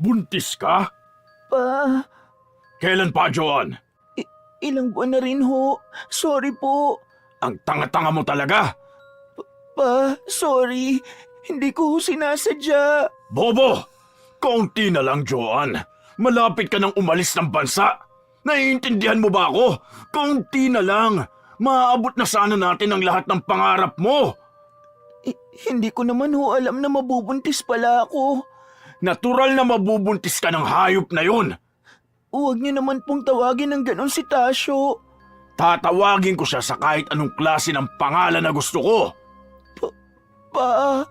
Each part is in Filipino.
Buntis ka? Pa, Kailan pa, Joan? ilang buwan na rin ho. Sorry po. Ang tanga-tanga mo talaga. Pa, sorry. Hindi ko ho sinasadya. Bobo! Kaunti na lang, Joan. Malapit ka nang umalis ng bansa. Naiintindihan mo ba ako? Kaunti na lang. Maaabot na sana natin ang lahat ng pangarap mo. Hindi ko naman ho alam na mabubuntis pala ako. Natural na mabubuntis ka ng hayop na yun. Huwag niyo naman pong tawagin ng ganon si Tasyo. Tatawagin ko siya sa kahit anong klase ng pangalan na gusto ko. Pa,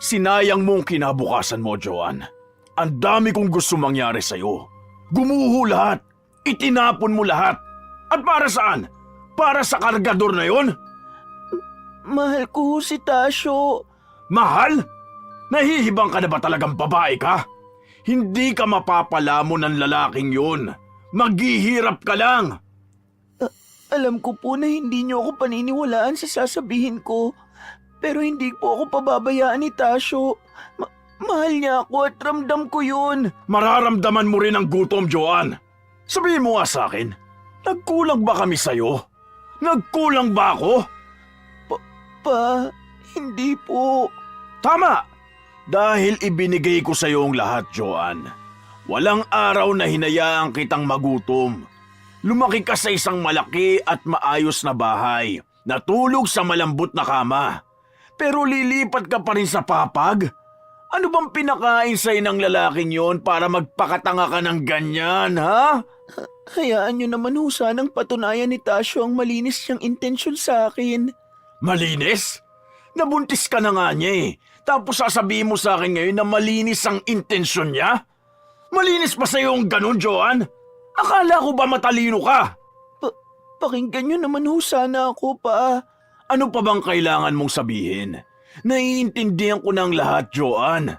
Sinayang mo ang kinabukasan mo, Joan. Ang dami kong gusto mangyari sa'yo. Gumuho lahat. Itinapon mo lahat. At para saan? Para sa kargador na yon? mahal ko ho si Tasyo. Mahal? Nahihibang ka na ba talagang babae ka? Hindi ka mapapalamon ng lalaking yun. Maghihirap ka lang. Alam ko po na hindi niyo ako paniniwalaan sa sasabihin ko. Pero hindi po ako pababayaan ni Tasyo. Mahal niya ako at ramdam ko yun. Mararamdaman mo rin ang gutom, Joan. Sabihin mo nga sa akin, nagkulang ba kami sa'yo? Nagkulang ba ako? Pa, hindi po. Tama! Dahil ibinigay ko sa iyo ang lahat, Joan. Walang araw na hinayaan kitang magutom. Lumaki ka sa isang malaki at maayos na bahay. Natulog sa malambot na kama. Pero lilipat ka pa rin sa papag? Ano bang pinakain sa'yo ng lalaking yon para magpakatanga ka ng ganyan, ha? Hayaan niyo naman ho sanang patunayan ni Tasyo ang malinis niyang intensyon sa akin. Malinis? Nabuntis ka na nga niya eh. Tapos sasabihin mo sa akin ngayon na malinis ang intensyon niya? Malinis ba sa'yo ang ganun, Joan? Akala ko ba matalino ka? Pakinggan niyo naman ho sana ako, pa. Ano pa bang kailangan mong sabihin? Naiintindihan ko ng lahat, Joan.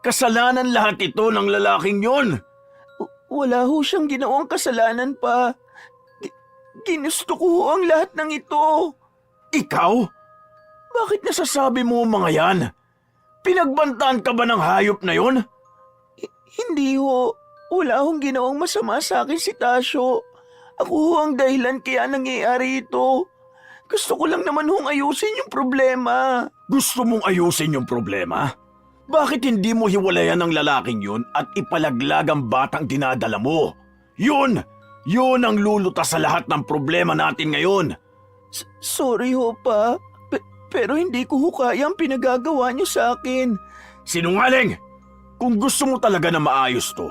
Kasalanan lahat ito ng lalaking yon. Wala ho siyang ginawang kasalanan, pa. Ginusto ko ho ang lahat ng ito. Ikaw? Bakit nasasabi mo ang mga yan? Pinagbantaan ka ba ng hayop na yon? Hindi ho. Wala hong ginawang masama sa akin si Tasyo. Ako ho ang dahilan kaya nangyayari ito. Gusto ko lang naman hong ayusin yung problema. Gusto mong ayusin yung problema? Bakit hindi mo hiwalayan ng lalaking yun at ipalaglag ang batang dinadala mo? Yun ang lulutas sa lahat ng problema natin ngayon. Sorry ho, pa. Pero hindi ko ho kaya ang pinagagawa niyo sa akin. Sinungaling! Kung gusto mo talaga na maayos to,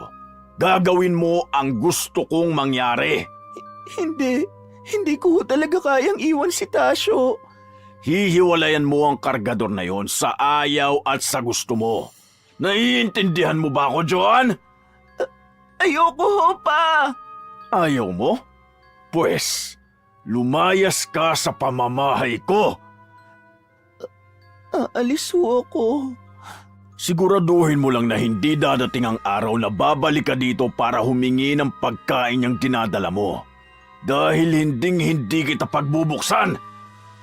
gagawin mo ang gusto kong mangyari. Hindi ko ho talaga kayang iwan si Tasyo. Hihiwalayan mo ang kargador na yon sa ayaw at sa gusto mo. Naiintindihan mo ba ako, Joan? Ayoko ho, pa. Ayaw mo? Pues, lumayas ka sa pamamahay ko. Aalis ho ako. Siguraduhin mo lang na hindi dadating ang araw na babalik ka dito para humingi ng pagkain niyang dinadala mo. Dahil hindi kita pagbubuksan.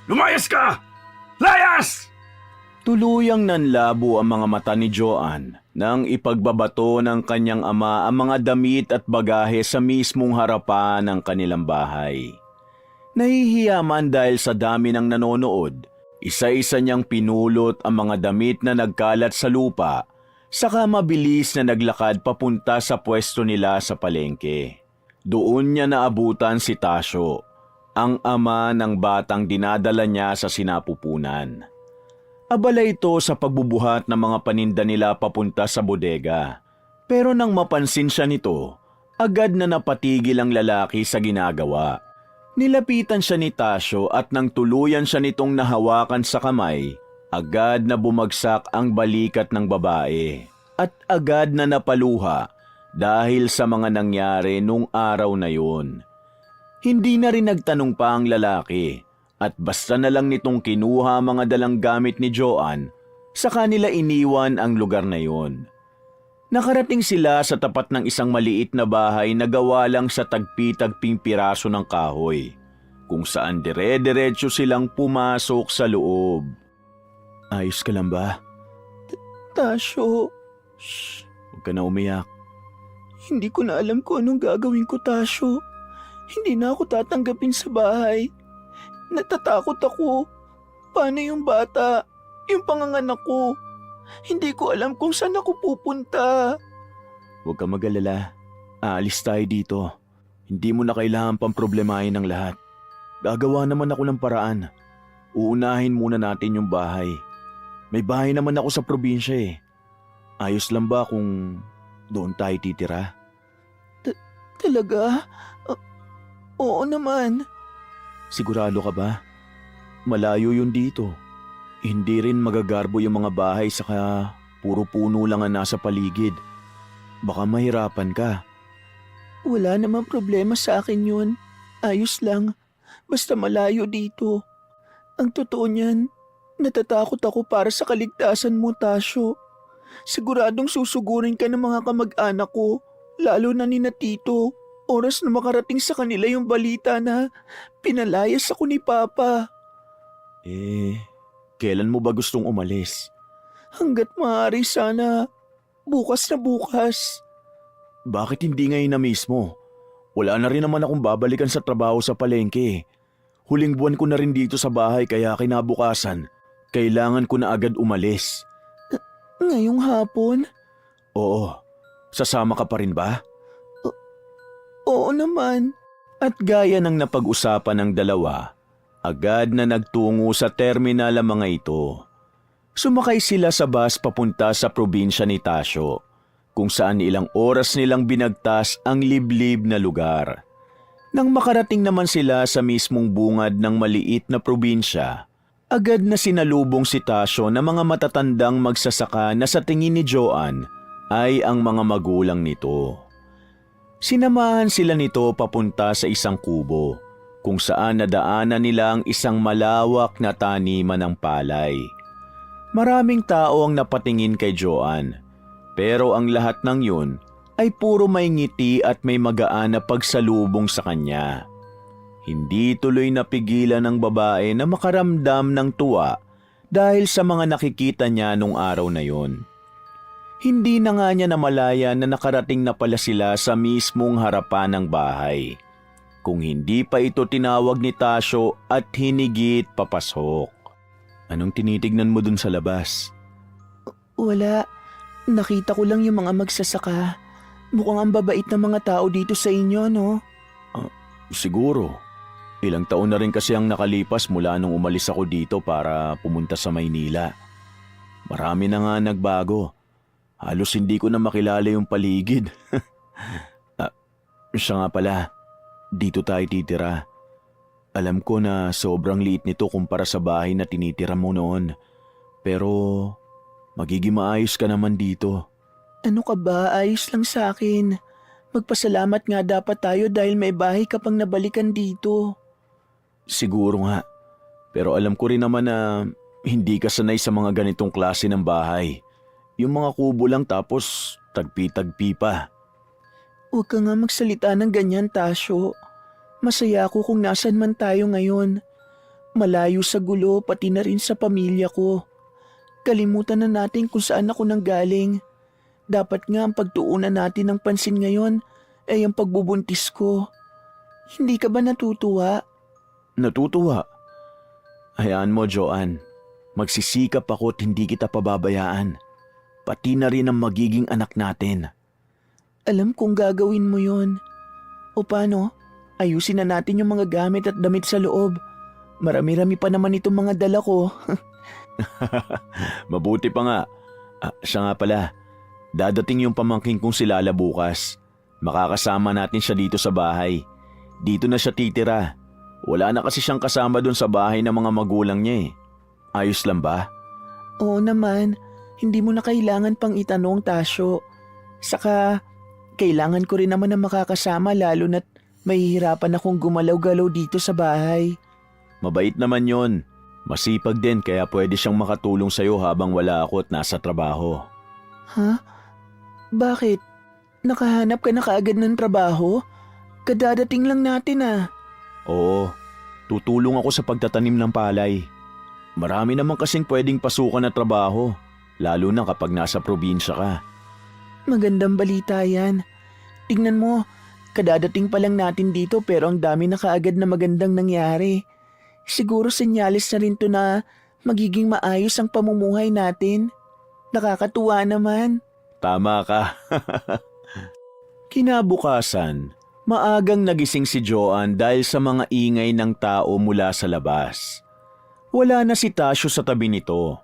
Lumayas ka! Layas! Tuluyang nanlabo ang mga mata ni Joan nang ipagbabato ng kanyang ama ang mga damit at bagahe sa mismong harapan ng kanilang bahay. Nahihiya man dahil sa dami ng nanonood, isa-isa niyang pinulot ang mga damit na nagkalat sa lupa, saka mabilis na naglakad papunta sa pwesto nila sa palengke. Doon niya naabutan si Tasyo, ang ama ng batang dinadala niya sa sinapupunan. Abala ito sa pagbubuhat ng mga paninda nila papunta sa bodega. Pero nang mapansin siya nito, agad na napatigil ang lalaki sa ginagawa. Nilapitan siya ni Tasyo at nang tuluyan siya nitong nahawakan sa kamay, agad na bumagsak ang balikat ng babae at agad na napaluha dahil sa mga nangyari nung araw na yun. Hindi na rin nagtanong pa ang lalaki at basta na lang nitong kinuha mga dalang gamit ni Joan, saka nila iniwan ang lugar na yun. Nakarating sila sa tapat ng isang maliit na bahay na gawa lang sa tagpi-tagping piraso ng kahoy, kung saan dire-diretso silang pumasok sa loob. Ayos ka lang ba? Tasyo. Shh, huwag ka na umiyak. Hindi ko na alam kung anong gagawin ko, Tasyo. Hindi na ako tatanggapin sa bahay. Natatakot ako. Paano yung bata? Yung panganganak ko? Hindi ko alam kung saan ako pupunta. Huwag ka mag-alala. Aalis tayo dito. Hindi mo na kailangan pang problemahin ang lahat. Gagawa naman ako ng paraan. Uunahin muna natin yung bahay. May bahay naman ako sa probinsya eh. Ayos lang ba kung doon tayo titira? Talaga? Oo naman. Sigurado ka ba? Malayo yun dito. Hindi rin magagarbo yung mga bahay saka puro puno lang ang nasa paligid. Baka mahirapan ka. Wala namang problema sa akin yun. Ayos lang. Basta malayo dito. Ang totoo niyan, natatakot ako para sa kaligtasan mo, Tasyo. Siguradong susugurin ka ng mga kamag-anak ko, lalo na ni na Tito. Oras na makarating sa kanila yung balita na pinalayas ako ni Papa. Kailan mo ba gustong umalis? Hanggat maaari sana, bukas na bukas. Bakit hindi ngayon na mismo? Wala na rin naman akong babalikan sa trabaho sa palengke. Huling buwan ko na rin dito sa bahay kaya kinabukasan, kailangan ko na agad umalis. Ngayong hapon? Oo. Sasama ka pa rin ba? Oo naman. At gaya ng napag-usapan ng dalawa, agad na nagtungo sa terminal ang mga ito. Sumakay sila sa bus papunta sa probinsya ni Tasyo, kung saan ilang oras nilang binagtas ang liblib na lugar. Nang makarating naman sila sa mismong bungad ng maliit na probinsya, agad na sinalubong si Tasyo ng mga matatandang magsasaka na sa tingin ni Joanne ay ang mga magulang nito. Sinamahan sila nito papunta sa isang kubo, kung saan nadaanan nila ang isang malawak na taniman ng palay. Maraming tao ang napatingin kay Joanne, pero ang lahat ng yun ay puro may ngiti at may magaan na pagsalubong sa kanya. Hindi tuloy napigilan ng babae na makaramdam ng tuwa dahil sa mga nakikita niya nung araw na yun. Hindi na nga niya namalaya na nakarating na pala sila sa mismong harapan ng bahay. Kung hindi pa ito tinawag ni Tasyo at hinigit papasok. Anong tinitignan mo dun sa labas? Wala. Nakita ko lang yung mga magsasaka. Mukhang ang babait ng mga tao dito sa inyo, no? Siguro. Ilang taon na rin kasi ang nakalipas mula nung umalis ako dito para pumunta sa Maynila. Marami na nga nagbago. Halos hindi ko na makilala yung paligid. Siya nga pala, dito tayo titira. Alam ko na sobrang liit nito kumpara sa bahay na tinitira mo noon. Pero magiging maayos ka naman dito. Ano ka ba? Ayos lang sa akin. Magpasalamat nga dapat tayo dahil may bahay ka pang nabalikan dito. Siguro nga. Pero alam ko rin naman na hindi ka sanay sa mga ganitong klase ng bahay. Yung mga kubo lang tapos tagpi-tagpi pa. Huwag ka nga magsalita ng ganyan, Tasyo. Masaya ako kung nasan man tayo ngayon. Malayo sa gulo pati na rin sa pamilya ko. Kalimutan na natin kung saan ako nanggaling. Dapat nga ang pagtuunan natin ng pansin ngayon ay ang pagbubuntis ko. Hindi ka ba natutuwa? Natutuwa? Hayaan mo, Joanne. Magsisikap ako at hindi kita pababayaan. Pati na rin ang magiging anak natin. Alam kong gagawin mo yon. O paano? Ayusin na natin yung mga gamit at damit sa loob. Marami-rami pa naman itong mga dala ko. Mabuti pa nga. Siya nga pala, dadating yung pamangking kong si Lala bukas. Makakasama natin siya dito sa bahay. Dito na siya titira. Wala na kasi siyang kasama doon sa bahay ng mga magulang niya eh. Ayos lang ba? Oo naman. Hindi mo na kailangan pang itanong, Tasyo. Saka, kailangan ko rin naman na makakasama lalo na't mahihirapan akong gumalaw-galaw dito sa bahay. Mabait naman yon. Masipag din kaya pwede siyang makatulong sa'yo habang wala ako at nasa trabaho. Ha? Bakit? Nakahanap ka na kaagad ng trabaho? Kadadating lang natin ah. Oo, tutulong ako sa pagtatanim ng palay. Marami naman kasing pwedeng pasukan na trabaho, lalo na kapag nasa probinsya ka. Magandang balita yan. tingnan mo. Kadadating pa lang natin dito pero ang dami na kaagad na magandang nangyari. Siguro senyales na rin to na magiging maayos ang pamumuhay natin. Nakakatuwa naman. Tama ka. Kinabukasan, maagang nagising si Joanne dahil sa mga ingay ng tao mula sa labas. Wala na si Tasyo sa tabi nito,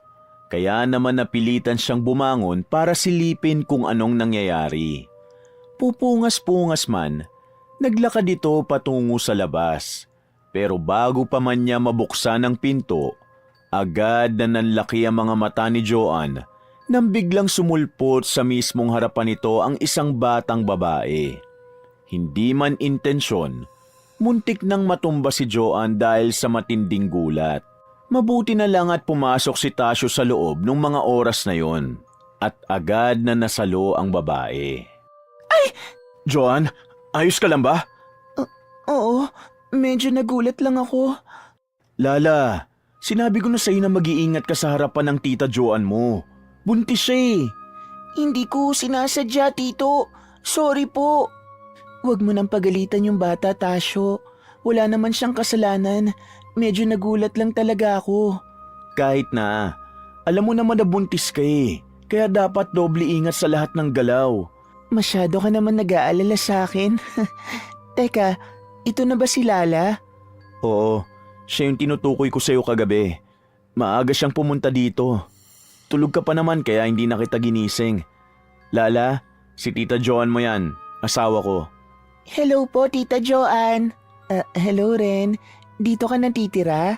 kaya naman napilitan siyang bumangon para silipin kung anong nangyayari. Pupungas-pungas man, naglakad ito patungo sa labas. Pero bago pa man niya mabuksan ang pinto, agad na nanlaki ang mga mata ni Joanne nang biglang sumulpot sa mismong harapan nito ang isang batang babae. Hindi man intensyon, muntik nang matumba si Joanne dahil sa matinding gulat. Mabuti na lang at pumasok si Tasyo sa loob nung mga oras na yon at agad na nasalo ang babae. Ay! Joanne, ayos ka lang ba? Oo, medyo nagulat lang ako. Lala, sinabi ko na sa'yo na mag-iingat ka sa harapan ng tita Joanne mo. Buntis siya eh. Hindi ko sinasadya, Tito. Sorry po. Huwag mo nang pagalitan yung bata, Tasyo. Wala naman siyang kasalanan. Medyo nagulat lang talaga ako. Kahit na, alam mo naman na buntis ka eh. Kaya dapat doble ingat sa lahat ng galaw. Masyado ka naman nag-aalala sa akin. Teka, ito na ba si Lala? Oo, siya yung tinutukoy ko sa'yo kagabi. Maaga siyang pumunta dito. Tulog ka pa naman kaya hindi na kita ginising. Lala, si Tita Joanne mo yan, asawa ko. Hello po, Tita Joanne. Hello rin. Dito ka natitira?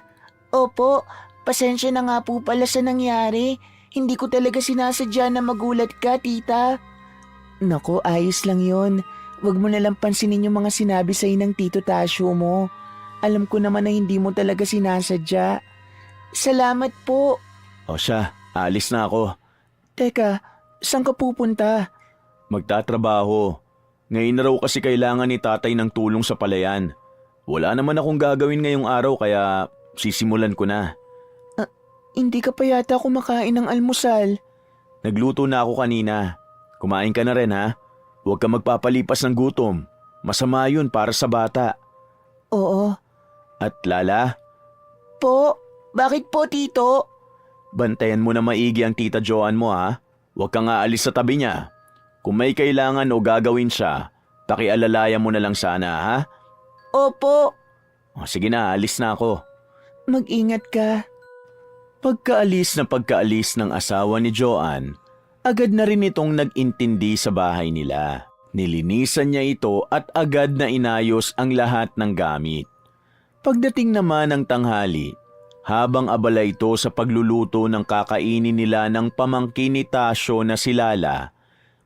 Opo, pasensya na nga po pala sa nangyari. Hindi ko talaga sinasadya na magulat ka, Tita. Nako, ayos lang yon. Huwag mo nalang pansinin yung mga sinabi sa'yo ng Tito Tasyo mo. Alam ko naman na hindi mo talaga sinasadya. Salamat po. O siya, alis na ako. Teka, saan ka pupunta? Magtatrabaho. Ngayon na raw kasi kailangan ni tatay ng tulong sa palayan. Wala naman akong gagawin ngayong araw kaya sisimulan ko na. Hindi ka pa yata kumakain ng almusal. Nagluto na ako kanina. Kumain ka na rin ha? Huwag ka magpapalipas ng gutom. Masama yun para sa bata. Oo. At Lala, Po, bakit po, Tito? bantayan mo na maigi ang tita Joanne mo ha. Huwag kang aalis sa tabi niya. Kung may kailangan o gagawin siya, pakialalayan mo na lang sana ha. Opo. O, sige na, alis na ako. Mag-ingat ka. Pagkaalis ng asawa ni Joanne, agad na rin itong nag-intindi sa bahay nila. Nilinisan niya ito at agad na inayos ang lahat ng gamit. Pagdating naman ng tanghali, habang abala ito sa pagluluto ng kakainin nila ng pamangkin ni Tasyo na si Lala,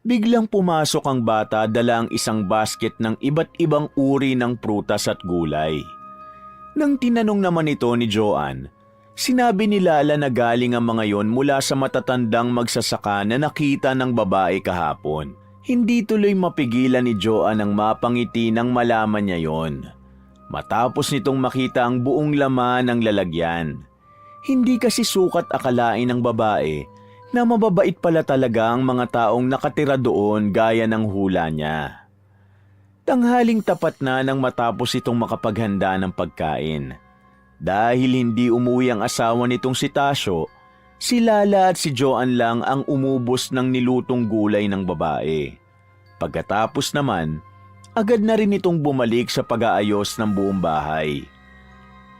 biglang pumasok ang bata dala ang isang basket ng iba't ibang uri ng prutas at gulay. Nang tinanong naman ito ni Joanne, sinabi ni Lala na galing ang mga yon mula sa matatandang magsasaka na nakita ng babae kahapon. Hindi tuloy mapigilan ni Joanne ang mapangiti nang malaman niya yon. Matapos nitong makita ang buong laman ng lalagyan. Hindi kasi sukat akalain ng babae na mababait pala talaga ang mga taong nakatira doon gaya ng hula niya. Tanghaling tapat na nang matapos itong makapaghanda ng pagkain. Dahil hindi umuwi ang asawa nitong si Tasyo, si Lala at si Joanne lang ang umubos ng nilutong gulay ng babae. Pagkatapos naman, agad na rin itong bumalik sa pag-aayos ng buong bahay.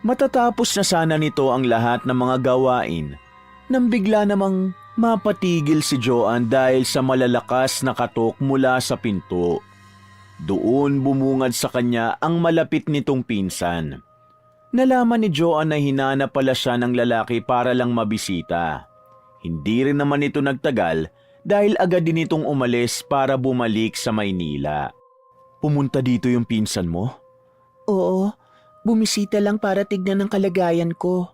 Matatapos na sana nito ang lahat ng mga gawain nang bigla namang mapatigil si Joanne dahil sa malalakas na katok mula sa pinto. Doon bumungad sa kanya ang malapit nitong pinsan. Nalaman ni Joanne na hinanap pala siya ng lalaki para lang mabisita. Hindi rin naman ito nagtagal dahil agad din itong umalis para bumalik sa Maynila. Pumunta dito yung pinsan mo? Oo, bumisita lang para tignan ang kalagayan ko.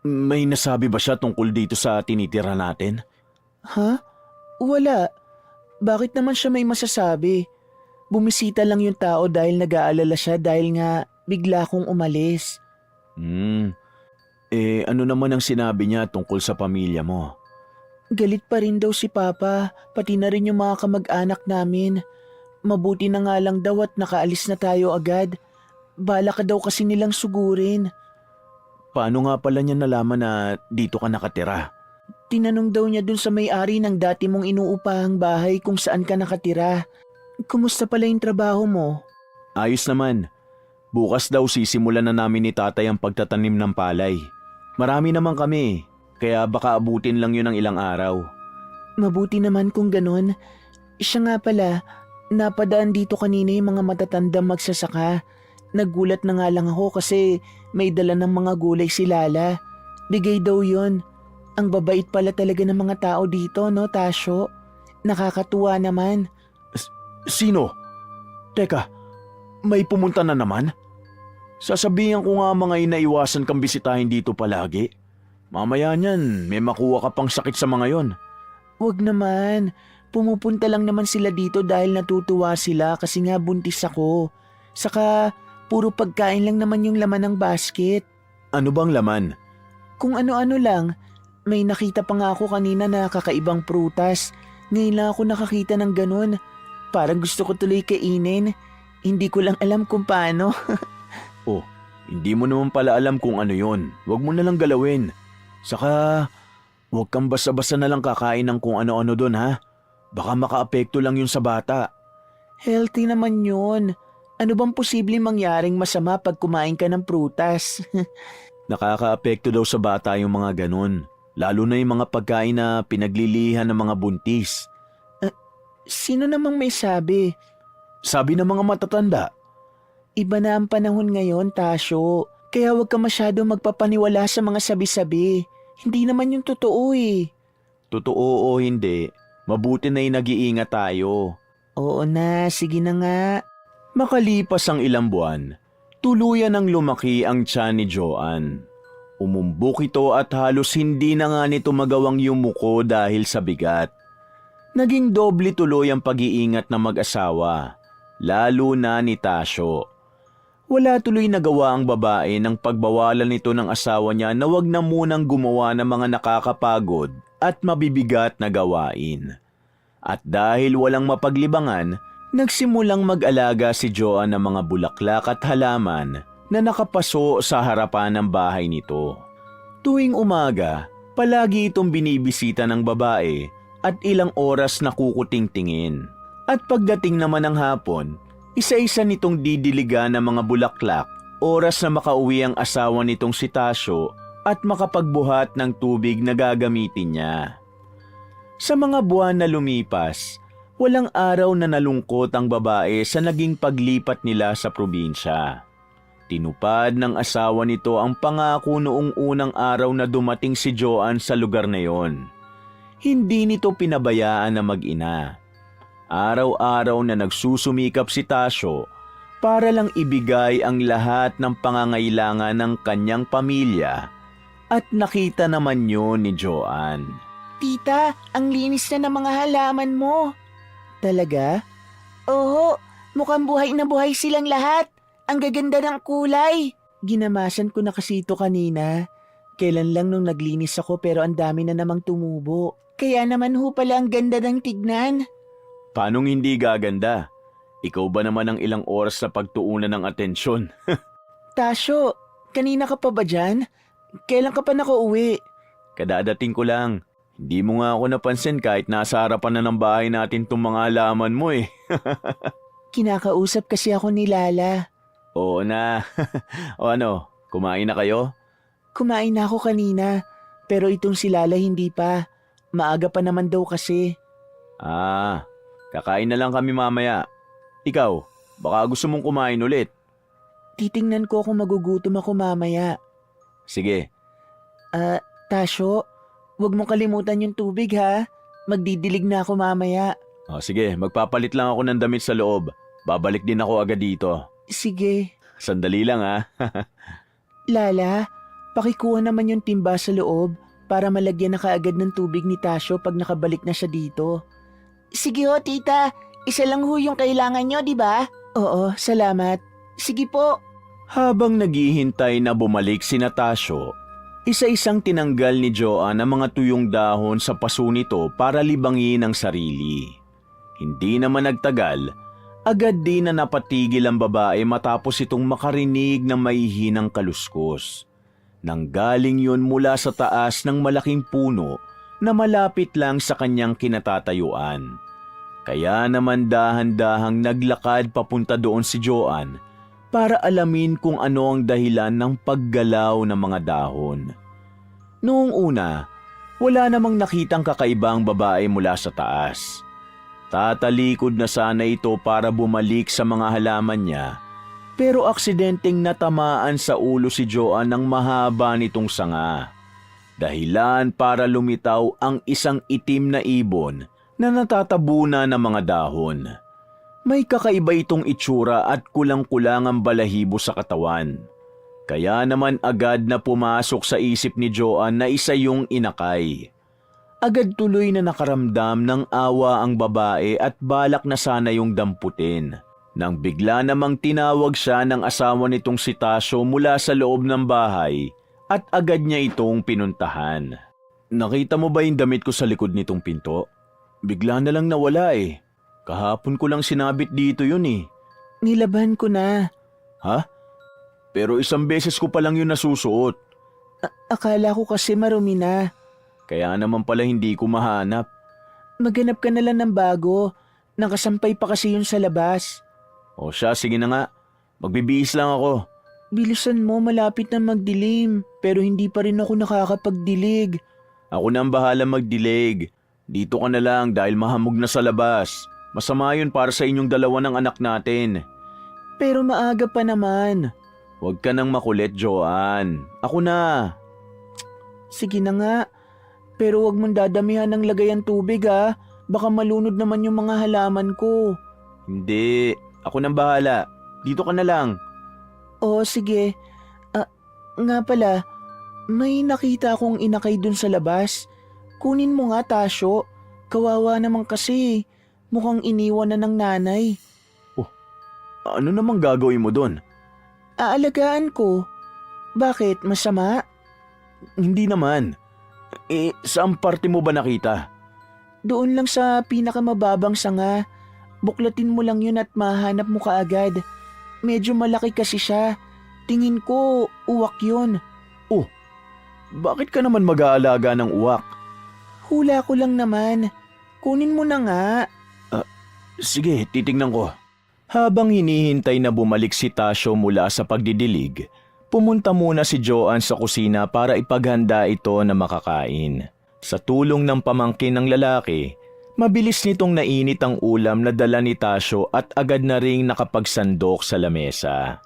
May nasabi ba siya tungkol dito sa tinitira natin? Ha? Wala. Bakit naman siya may masasabi? Bumisita lang yung tao dahil nag-aalala siya dahil nga bigla kong umalis. Ano naman ang sinabi niya tungkol sa pamilya mo? Galit pa rin daw si Papa, pati na rin yung mga kamag-anak namin. Mabuti na nga lang daw at nakaalis na tayo agad. Bala ka daw kasi nilang sugurin. Paano nga pala niya nalaman na dito ka nakatira? Tinanong daw niya dun sa may-ari ng dati mong inuupahang bahay kung saan ka nakatira. Kumusta pala yung trabaho mo? Ayos naman. Bukas daw sisimulan na namin ni tatay ang pagtatanim ng palay. Marami naman kami, kaya baka abutin lang yun ng ilang araw. Mabuti naman kung ganon. Siya nga pala, napadaan dito kanina yung mga matatandang magsasaka. Nagulat na nga lang ako kasi may dala ng mga gulay si Lala. Bigay daw yon. Ang babait pala talaga ng mga tao dito, no, Tasyo? Nakakatuwa naman. Sino? Teka, may pumunta na naman? Sasabihan ko nga mga inaiwasan kang bisitahin dito palagi. Mamaya niyan, may makuha ka pang sakit sa mga yon. Huwag naman. Pumupunta lang naman sila dito dahil natutuwa sila kasi nga buntis ako. Saka, puro pagkain lang naman yung laman ng basket. Ano bang laman? Kung ano-ano lang. May nakita pa nga ako kanina na kakaibang prutas. Ngayon lang ako nakakita ng ganun. Parang gusto ko tuloy kainin. Hindi ko lang alam kung paano. Oh, hindi mo naman pala alam kung ano yon. Huwag mo na lang galawin. Saka, huwag kang basta-basta na lang kakain ng kung ano-ano doon ha. Baka makaapekto lang yun sa bata. Healthy naman yun. Ano bang posibleng mangyaring masama pag kumain ka ng prutas? Nakakaapekto daw sa bata yung mga ganun. Lalo na yung mga pagkain na pinaglilihan ng mga buntis. Sino namang may sabi? Sabi ng mga matatanda. Iba na ang panahon ngayon, Tasyo. Kaya huwag ka masyado magpapaniwala sa mga sabi-sabi. Hindi naman yung totoo eh. Totoo o hindi, mabuti na nag-iingat tayo. Oo na, sige na nga. Makalipas ang ilang buwan, tuluyan ang lumaki ang tiyan ni Joanne. Umumbok ito at halos hindi na nga nito magawang yumuko dahil sa bigat. Naging doble tuloy ang pag-iingat ng mag-asawa, lalo na ni Tasyo. Wala tuloy nagawa ang babae ng pagbawalan nito ng asawa niya na wag na munang gumawa ng mga nakakapagod at mabibigat na gawain. At dahil walang mapaglibangan, nagsimulang mag-alaga si Joanne ng mga bulaklak at halaman na nakapaso sa harapan ng bahay nito. Tuwing umaga, palagi itong binibisita ng babae at ilang oras na kukuting-tingin. At pagdating naman ng hapon, isa-isa nitong didiligan ng mga bulaklak, oras na makauwi ang asawa nitong si Tasyo at makapagbuhat ng tubig na gagamitin niya. Sa mga buwan na lumipas, walang araw na nalungkot ang babae sa naging paglipat nila sa probinsya. Tinupad ng asawa nito ang pangako noong unang araw na dumating si Joanne sa lugar na yon. Hindi nito pinabayaan na mag-ina. Araw-araw na nagsusumikap si Tasyo para lang ibigay ang lahat ng pangangailangan ng kanyang pamilya at nakita naman yun ni Joanne. Tita, ang linis na ng mga halaman mo. Talaga? Oo, mukhang buhay na buhay silang lahat. Ang gaganda ng kulay. Ginamasan ko na kasi ito kanina. Kailan lang nung naglinis ako pero ang dami na namang tumubo. Kaya naman ho pala ang ganda ng tignan. Paanong hindi gaganda? Ikaw ba naman ang ilang oras na pagtuunan ng atensyon? Tasyo, kanina ka pa ba dyan? Kailan ka pa nakauwi? Kadadating ko lang. Hindi mo nga ako napansin kahit nasa harapan na ng bahay natin itong mga halaman mo eh. Kinakausap kasi ako ni Lala. Oo na. O ano, kumain na kayo? Kumain na ako kanina, pero itong si Lala hindi pa. Maaga pa naman daw kasi. Kakain na lang kami mamaya. Ikaw, baka gusto mong kumain ulit. Titingnan ko kung magugutom ako mamaya. Sige. Tasyo, huwag mong kalimutan yung tubig ha. Magdidilig na ako mamaya. Sige, magpapalit lang ako ng damit sa loob. Babalik din ako agad dito. Sige. Sandali lang ha. Lala, pakikuha naman yung timba sa loob para malagyan na kaagad ng tubig ni Tasyo pag nakabalik na siya dito. Sige ho, tita. Isa lang ho yung kailangan nyo, di ba? Oo, salamat. Sige po. Habang naghihintay na bumalik si Tasyo, isa-isang tinanggal ni Joanne ang mga tuyong dahon sa paso nito para libangin ang sarili. Hindi naman nagtagal Agad din na napatigil ang babae matapos itong makarinig ng maihinang kaluskos. Nanggaling yun mula sa taas ng malaking puno na malapit lang sa kanyang kinatatayuan. Kaya naman dahan-dahang naglakad papunta doon si Joanne para alamin kung ano ang dahilan ng paggalaw ng mga dahon. Noong una, wala namang nakitang kakaibang babae mula sa taas. Tatalikod na sana ito para bumalik sa mga halaman niya, pero aksidenteng natamaan sa ulo si Joanne ng mahaba nitong sanga. Dahilan para lumitaw ang isang itim na ibon na natatabunan ng mga dahon. May kakaiba itong itsura at kulang-kulang ang balahibo sa katawan. Kaya naman agad na pumasok sa isip ni Joanne na isa yung inakay. Agad tuloy na nakaramdam ng awa ang babae at balak na sana yung damputin. Nang bigla namang tinawag siya ng asawa nitong si Tasyo mula sa loob ng bahay at agad niya itong pinuntahan. Nakita mo ba yung damit ko sa likod nitong pinto? Bigla na lang nawala eh. Kahapon ko lang sinabit dito yun eh. Nilaban ko na. Ha? Pero isang beses ko pa lang yun nasusuot. Akala ko kasi marumi na. Kaya naman pala hindi ko mahanap. Maghanap ka na lang ng bago. Nakasampay pa kasi yun sa labas. O siya, sige na nga. Magbibihis lang ako. Bilisan mo, malapit na magdilim. Pero hindi pa rin ako nakakapagdilig. Ako na ang bahala magdilig. Dito ka na lang dahil mahamog na sa labas. Masama yun para sa inyong dalawa ng anak natin. Pero maaga pa naman. Huwag ka nang makulit, Joanne. Ako na. Sige na nga. Pero huwag mong dadamihan ng lagay ang tubig ha. Baka malunod naman yung mga halaman ko. Hindi. Ako nang bahala. Dito ka na lang. Oo, sige. Nga pala, may nakita akong inakay dun sa labas. Kunin mo nga, Tasyo. Kawawa naman kasi. Mukhang iniwan na ng nanay. Oh, ano namang gagawin mo dun? Aalagaan ko. Bakit? Masama? Hindi naman. Saan parte mo ba nakita? Doon lang sa pinakamababang sanga. Buklatin mo lang yun at mahanap mo kaagad. Medyo malaki kasi siya. Tingin ko, uwak yun. Oh, bakit ka naman mag-aalaga ng uwak? Hula ko lang naman. Kunin mo na nga. Sige, titignan ko. Habang hinihintay na bumalik si Tasyo mula sa pagdidilig, pumunta muna si Joanne sa kusina para ipaghanda ito na makakain. Sa tulong ng pamangkin ng lalaki, mabilis nitong nainit ang ulam na dala ni Tasyo at agad na ring nakapagsandok sa lamesa.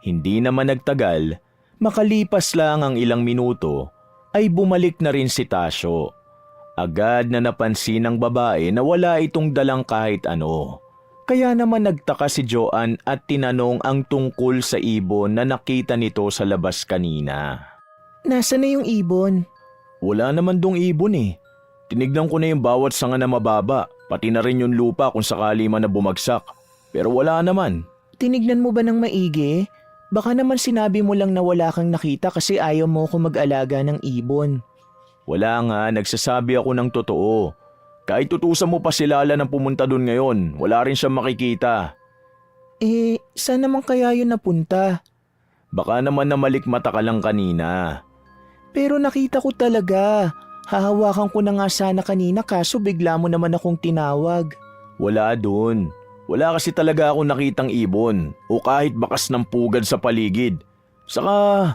Hindi naman nagtagal, makalipas lang ang ilang minuto, ay bumalik na rin si Tasyo. Agad na napansin ng babae na wala itong dalang kahit ano. Kaya naman nagtaka si Joanne at tinanong ang tungkol sa ibon na nakita nito sa labas kanina. Nasaan na yung ibon? Wala naman dong ibon eh. Tinignan ko na yung bawat sanga na mababa, pati na rin yung lupa kung sakali man na bumagsak. Pero wala naman. Tinignan mo ba ng maigi? Baka naman sinabi mo lang na wala kang nakita kasi ayaw mo ko mag-alaga ng ibon. Wala nga, nagsasabi ako ng totoo. Kahit tutusan mo pa si Lala na pumunta doon ngayon, wala rin siyang makikita. Saan naman kaya yun napunta? Baka naman na malikmata ka lang kanina. Pero nakita ko talaga. Hahawakan ko na nga sana kanina kaso bigla mo naman akong tinawag. Wala doon. Wala kasi talaga akong nakitang ibon o kahit bakas ng pugad sa paligid. Saka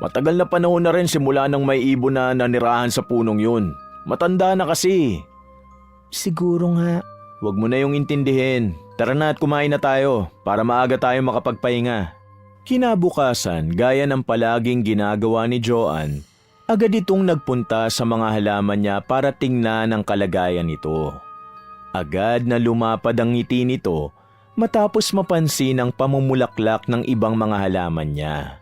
matagal na panahon na rin simula nang may ibon na nanirahan sa punong yun. Matanda na kasi. Siguro nga. Huwag mo na yung intindihin. Tara na at kumain na tayo para maaga tayo makapagpahinga. Kinabukasan, gaya ng palaging ginagawa ni Joanne, agad itong nagpunta sa mga halaman niya para tingnan ang kalagayan nito. Agad na lumapad ang ngiti nito matapos mapansin ang pamumulaklak ng ibang mga halaman niya.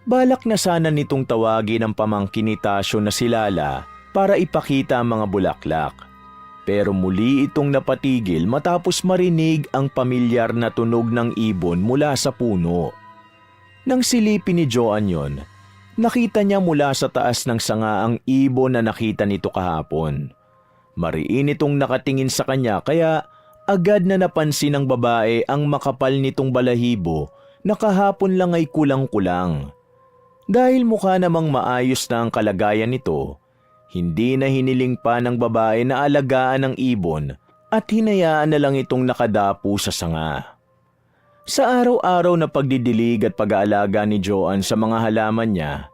Balak na sana nitong tawagin ang pamangkin ni Tasyo na si Lala para ipakita ang mga bulaklak. Pero muli itong napatigil matapos marinig ang pamilyar na tunog ng ibon mula sa puno. Nang silipin ni Joanne yon, nakita niya mula sa taas ng sanga ang ibon na nakita nito kahapon. Mariin itong nakatingin sa kanya kaya Agad na napansin ng babae ang makapal nitong balahibo na kahapon lang ay kulang-kulang. Dahil mukha namang maayos na ang kalagayan nito, hindi na hiniling pa ng babae na alagaan ng ibon at hinayaan na lang itong nakadapo sa sanga. Sa araw-araw na pagdidilig at pag-aalaga ni Joan sa mga halaman niya,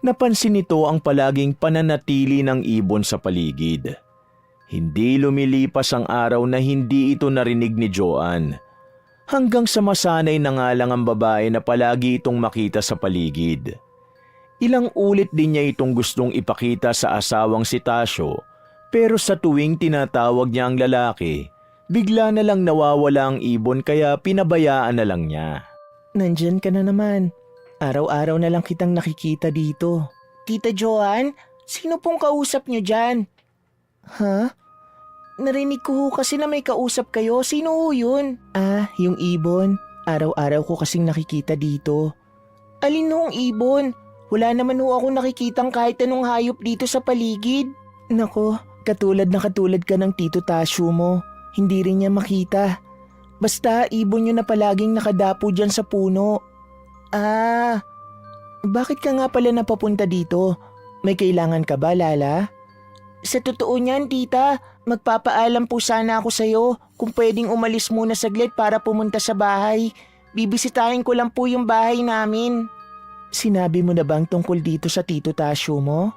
napansin nito ang palaging pananatili ng ibon sa paligid. Hindi lumilipas ang araw na hindi ito narinig ni Joan, hanggang sa masanay na nga lang ang babae na palagi itong makita sa paligid. Ilang ulit din niya itong gustong ipakita sa asawang si Tasyo, pero sa tuwing tinatawag niya ang lalaki, bigla na lang nawawala ang ibon kaya pinabayaan na lang niya. Nandyan ka na naman. Araw-araw na lang kitang nakikita dito. Tita Joan, sino pong kausap niyo dyan? Ha? Narinig ko ho kasi na may kausap kayo. Sino ho yun? Ah, yung ibon. Araw-araw ko kasing nakikita dito. Alin nung ibon? Wala naman ho ako nakikitang kahit anong hayop dito sa paligid. Nako, katulad ka ng Tito Tasyo mo. Hindi rin niya makita. Basta ibon yun na palaging nakadapo dyan sa puno. Ah, bakit ka nga pala napapunta dito? May kailangan ka ba, Lala? Sa totoo niyan, tita, magpapaalam po sana ako sa'yo kung pwedeng umalis muna saglit para pumunta sa bahay. Bibisitahin ko lang po yung bahay namin. Sinabi mo na bang tungkol dito sa Tito Tasyo mo?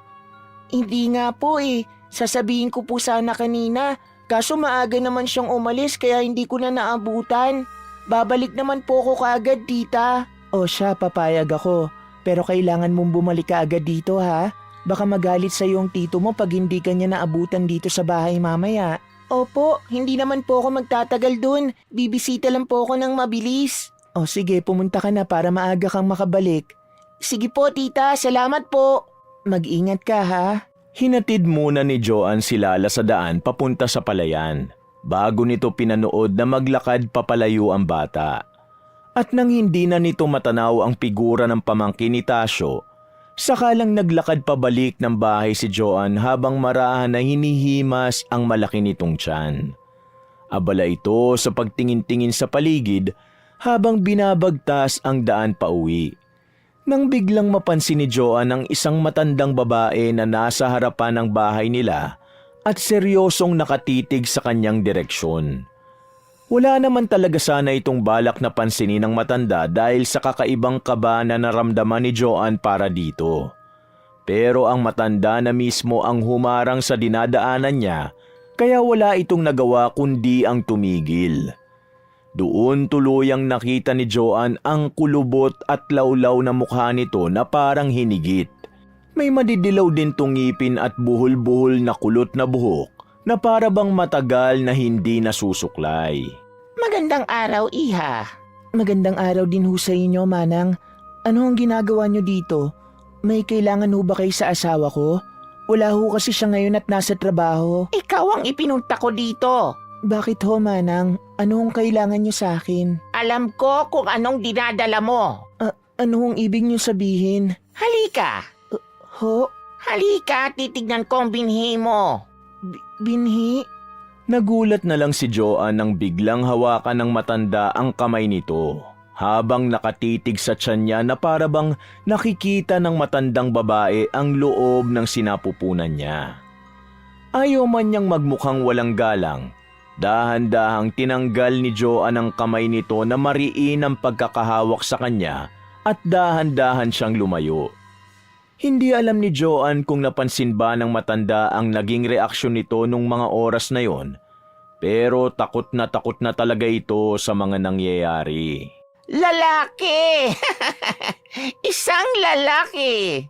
Hindi nga po eh. Sasabihin ko po sana kanina. Kaso maaga naman siyang umalis kaya hindi ko na naabutan. Babalik naman po ako kaagad, tita. O siya, papayag ako. Pero kailangan mong bumalik ka agad dito ha. Baka magalit sa yung tito mo pag hindi ka niya naabutan dito sa bahay mamaya. Opo, hindi naman po ako magtatagal dun. Bibisita lang po ako ng mabilis. O sige, pumunta ka na para maaga kang makabalik. Sige po, tita. Salamat po. Mag-ingat ka ha. Hinatid muna ni Joan si Lala sa daan papunta sa palayan, bago nito pinanood na maglakad papalayo ang bata. At nang hindi na nito matanaw ang figura ng pamangkin ni Tasyo, saka lang naglakad pabalik ng bahay si Joan habang marahan na hinihimas ang malaki nitong tiyan. Abala ito sa pagtingin-tingin sa paligid habang binabagtas ang daan pauwi. Nang biglang mapansin ni Joan ang isang matandang babae na nasa harapan ng bahay nila at seryosong nakatitig sa kanyang direksyon. Wala naman talaga sana itong balak na pansinin ng matanda dahil sa kakaibang kaba na naramdaman ni Joan para dito. Pero ang matanda na mismo ang humarang sa dinadaanan niya kaya wala itong nagawa kundi ang tumigil. Doon tuluyang nakita ni Joan ang kulubot at lawlaw na mukha nito na parang hinigit. May madidilaw din tong ngipin at buhol-buhol na kulot na buhok na para bang matagal na hindi nasusuklay. Magandang araw, iha. Magandang araw din ho sa inyo, manang. Ano ang ginagawa niyo dito? May kailangan ho ba kayo sa asawa ko? Wala ho kasi siya ngayon at nasa trabaho. Ikaw ang ipinunta ko dito. Bakit ho, manang? Ano ang kailangan niyo sa akin? Alam ko kung anong dinadala mo. Ano ang ibig niyo sabihin? Halika. Ho? Halika, titignan ko ang binhi mo. Binhi? Nagulat na lang si Joan nang biglang hawakan ng matanda ang kamay nito, habang nakatitig sa tiyan niya na para bang nakikita ng matandang babae ang loob ng sinapupunan niya. Ayaw man niyang magmukhang walang galang, dahan-dahang tinanggal ni Joan ang kamay nito na mariin ang pagkakahawak sa kanya at dahan-dahan siyang lumayo. Hindi alam ni Joan kung napansin ba ng matanda ang naging reaksyon nito nung mga oras na yon, pero takot na talaga ito sa mga nangyayari. Lalaki! Isang lalaki!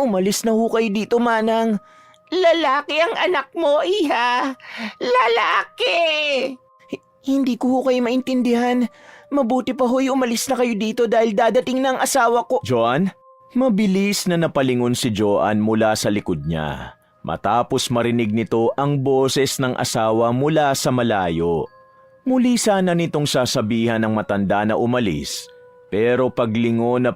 Umalis na ho kayo dito, manang. Lalaki ang anak mo, iha. Lalaki! Hindi ko ho kayo maintindihan. Mabuti pa ho'y umalis na kayo dito dahil dadating na ang asawa ko. Joan? Mabilis na napalingon si Joan mula sa likod niya, matapos marinig nito ang boses ng asawa mula sa malayo. Muli sana nitong sasabihan ng matanda na umalis, pero paglingon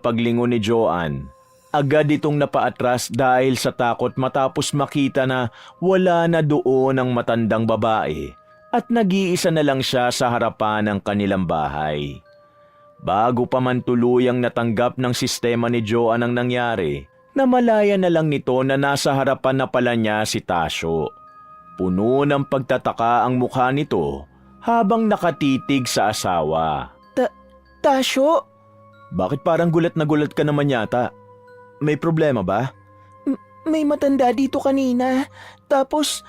ni Joan, agad itong napaatras dahil sa takot matapos makita na wala na doon ang matandang babae at nag-iisa na lang siya sa harapan ng kanilang bahay. Bago pa man tuluyang natanggap ng sistema ni Joan ang nangyari, namalaya na lang nito na nasa harapan na pala niya si Tasyo. Puno ng pagtataka ang mukha nito habang nakatitig sa asawa. Tasyo? Bakit parang gulat na gulat ka naman yata? May problema ba? May matanda dito kanina. Tapos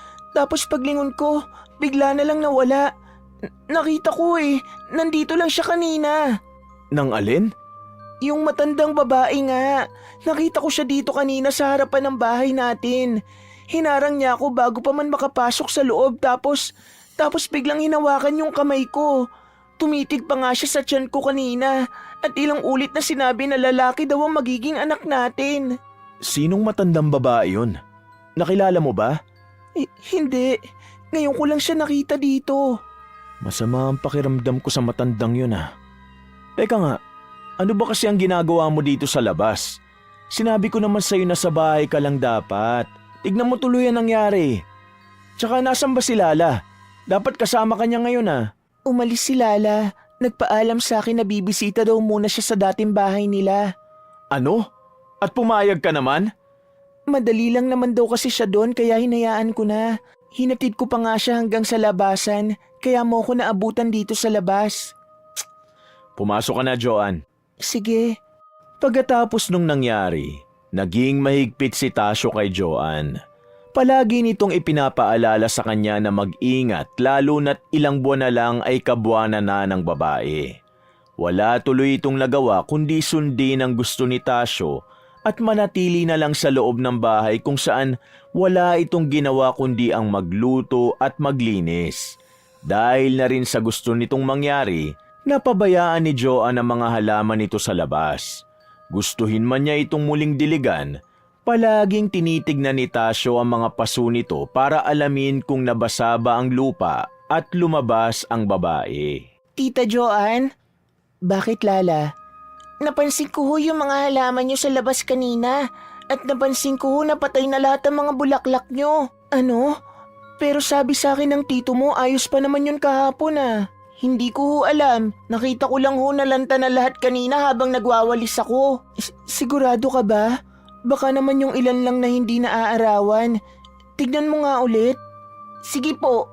paglingon ko, bigla na lang nawala. Nakita ko nandito lang siya kanina. Nang alin? Yung matandang babae nga. Nakita ko siya dito kanina sa harapan ng bahay natin. Hinarang niya ako bago pa man makapasok sa loob tapos biglang hinawakan yung kamay ko. Tumitig pa nga siya sa tiyan ko kanina at ilang ulit na sinabi na lalaki daw ang magiging anak natin. Sinong matandang babae yun? Nakilala mo ba? Hindi. Ngayon ko lang siya nakita dito. Masama ang pakiramdam ko sa matandang yun Teka nga, ano ba kasi ang ginagawa mo dito sa labas? Sinabi ko naman sa'yo na sa bahay ka lang dapat. Tignan mo tuloy ang nangyari. Tsaka nasan ba si Lala? Dapat kasama ka niya ngayon Umalis si Lala. Nagpaalam sa akin na bibisita daw muna siya sa dating bahay nila. Ano? At pumayag ka naman? Madali lang naman daw kasi siya doon kaya hinayaan ko na. Hinatid ko pa nga siya hanggang sa labasan kaya mo ko naabutan dito sa labas. Pumasok ka na, Joan. Sige. Pagkatapos nung nangyari, naging mahigpit si Tasyo kay Joan. Palagi nitong ipinapaalala sa kanya na mag-ingat lalo na't ilang buwan na lang ay kabuwanan na ng babae. Wala tuloy itong nagawa kundi sundin ang gusto ni Tasyo at manatili na lang sa loob ng bahay kung saan wala itong ginawa kundi ang magluto at maglinis. Dahil na rin sa gusto nitong mangyari, napabayaan ni Joan ang mga halaman nito sa labas. Gustuhin man niya itong muling diligan, palaging tinitignan ni Tasyo ang mga paso nito para alamin kung nabasa ba ang lupa at lumabas ang babae. Tita Joan? Bakit Lala? Napansin ko ho yung mga halaman niyo sa labas kanina at napansin ko ho na patay na lahat ang mga bulaklak niyo. Ano? Pero sabi sa akin ng tito mo ayos pa naman yun kahapon Hindi ko ho alam. Nakita ko lang ho na lanta na lahat kanina habang nagwawalis ako. Sigurado ka ba? Baka naman yung ilan lang na hindi naaarawan. Tignan mo nga ulit. Sige po.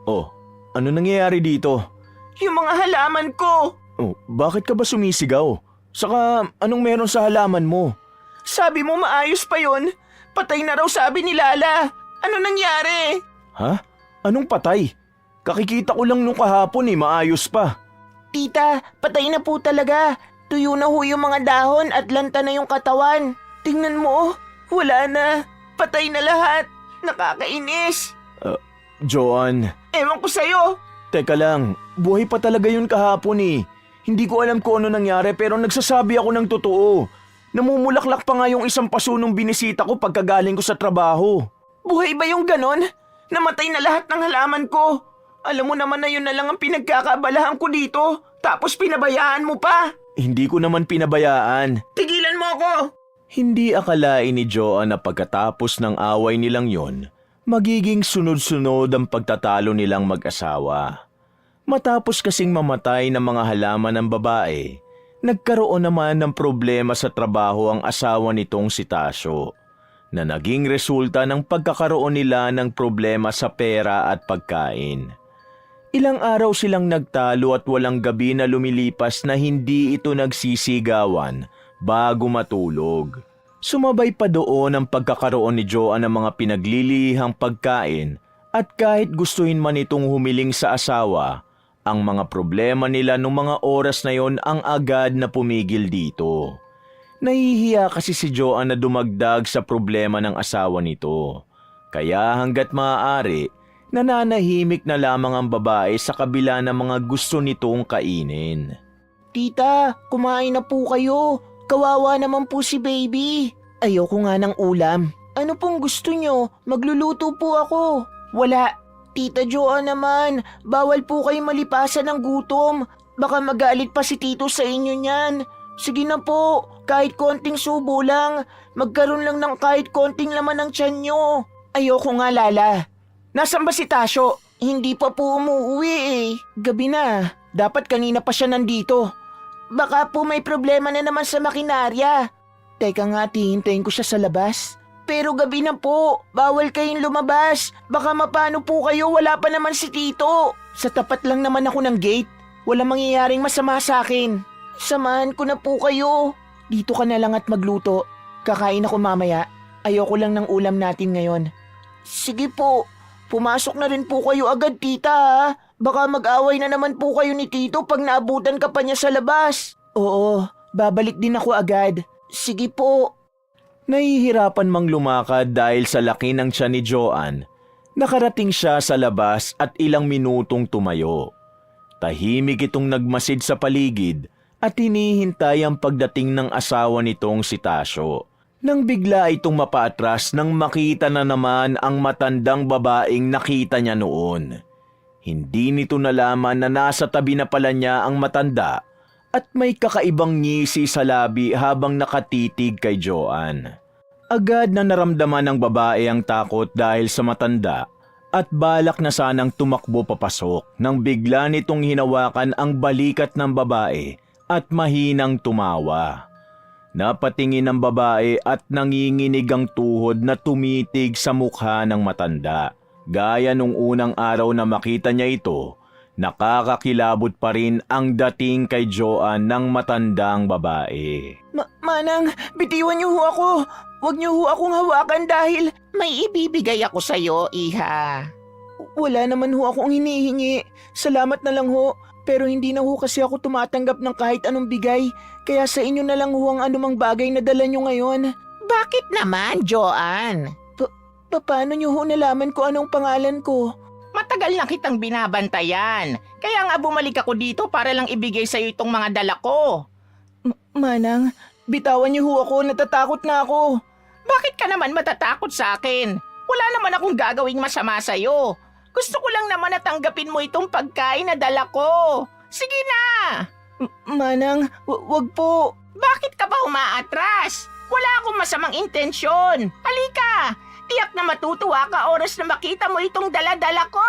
Oh, ano nangyayari dito? Yung mga halaman ko. Oh, bakit ka ba sumisigaw? Saka anong meron sa halaman mo? Sabi mo maayos pa yon. Patay na raw sabi ni Lala. Ano nangyari? Ha? Anong patay? Kakikita ko lang nung kahapon maayos pa. Tita, patay na po talaga. Tuyo na ho yung mga dahon at lanta na yung katawan. Tingnan mo, wala na. Patay na lahat. Nakakainis. Joan. Ewan ko sa'yo. Teka lang, buhay pa talaga yun kahapon Hindi ko alam kung ano nangyari pero nagsasabi ako ng totoo. Namumulaklak pa nga yung isang paso nung binisita ko pagkagaling ko sa trabaho. Buhay ba yung ganon? Namatay na lahat ng halaman ko. Alam mo naman na yun na lang ang pinagkakabalahan ko dito. Tapos pinabayaan mo pa. Hindi ko naman pinabayaan. Tigilan mo ako. Hindi akalain ni Joan na pagkatapos ng away nilang yon, magiging sunod-sunod ang pagtatalo nilang mag-asawa. Matapos kasing mamatay ng mga halaman ng babae, nagkaroon naman ng problema sa trabaho ang asawa nitong si Tasyo, na naging resulta ng pagkakaroon nila ng problema sa pera at pagkain. Ilang araw silang nagtalo at walang gabi na lumilipas na hindi ito nagsisigawan bago matulog. Sumabay pa doon ang pagkakaroon ni Joan ng mga pinaglilihang pagkain at kahit gustuhin man itong humiling sa asawa, ang mga problema nila nung mga oras na yon ang agad na pumigil dito. Nahihiya kasi si Joan na dumagdag sa problema ng asawa nito. Kaya hanggat maaari, nananahimik na lamang ang babae sa kabila ng mga gusto nitong kainin. Tita, kumain na po kayo. Kawawa naman po si baby. Ayoko nga ng ulam. Ano pong gusto nyo? Magluluto po ako. Wala. Tita Joan naman, bawal po kayo malipasan ng gutom. Baka magalit pa si Tito sa inyo niyan. Sige na po, kahit konting subo lang. Magkaroon lang ng kahit konting laman ng tiyan nyo. Ayoko nga Lala. Nasaan ba si Tasyo? Hindi pa po umuwi eh. Gabi na. Dapat kanina pa siya nandito. Baka po may problema na naman sa makinarya. Teka nga, hihintayin ko siya sa labas. Pero gabi na po. Bawal kayong lumabas. Baka mapano po kayo, wala pa naman si Tito. Sa tapat lang naman ako ng gate. Walang mangyayaring masama sa akin. Samahan ko na po kayo. Dito ka na lang at magluto. Kakain ako mamaya. Ayoko lang ng ulam natin ngayon. Sige po. Pumasok na rin po kayo agad, tita ha. Baka mag-away na naman po kayo ni Tito pag naabutan ka pa niya sa labas. Oo, babalik din ako agad. Sige po. Nahihirapan mang lumakad dahil sa laki ng tiyan ni Joanne. Nakarating siya sa labas at ilang minutong tumayo. Tahimik itong nagmasid sa paligid at hinihintay ang pagdating ng asawa nitong si Tasyo. Nang bigla itong mapaatras nang makita na naman ang matandang babaeng nakita niya noon. Hindi nito nalaman na nasa tabi na pala niya ang matanda at may kakaibang ngisi sa labi habang nakatitig kay Joanne. Agad na naramdaman ng babae ang takot dahil sa matanda at balak na sanang tumakbo papasok nang bigla nitong hinawakan ang balikat ng babae at mahinang tumawa. Napatingin ang babae at nanginginig ang tuhod na tumitig sa mukha ng matanda. Gaya nung unang araw na makita niya ito, nakakakilabot pa rin ang dating kay Joanne ng matandang babae. Manang, bitiwan niyo ho ako. Huwag niyo ho akong hawakan dahil may ibibigay ako sa'yo, iha. Wala naman ho akong hinihingi. Salamat na lang ho. Pero hindi na ho kasi ako tumatanggap ng kahit anong bigay. Kaya sa inyo na lang ho ang anumang bagay na dala nyo ngayon. Bakit naman, Joanne? Paano nyo ho nalaman ko anong pangalan ko? Matagal na kitang binabantayan. Kaya nga bumalik ako dito para lang ibigay sa'yo itong mga dala ko. Manang, bitawan niyo ho ako. Natatakot na ako. Bakit ka naman matatakot sa akin? Wala naman akong gagawing masama sa'yo. Gusto ko lang naman na tanggapin mo itong pagkain na dala ko. Sige na! Manang, wag po. Bakit ka ba umaatras? Wala akong masamang intensyon. Halika! Tiyak na matutuwa ka oras na makita mo itong dala-dala ko.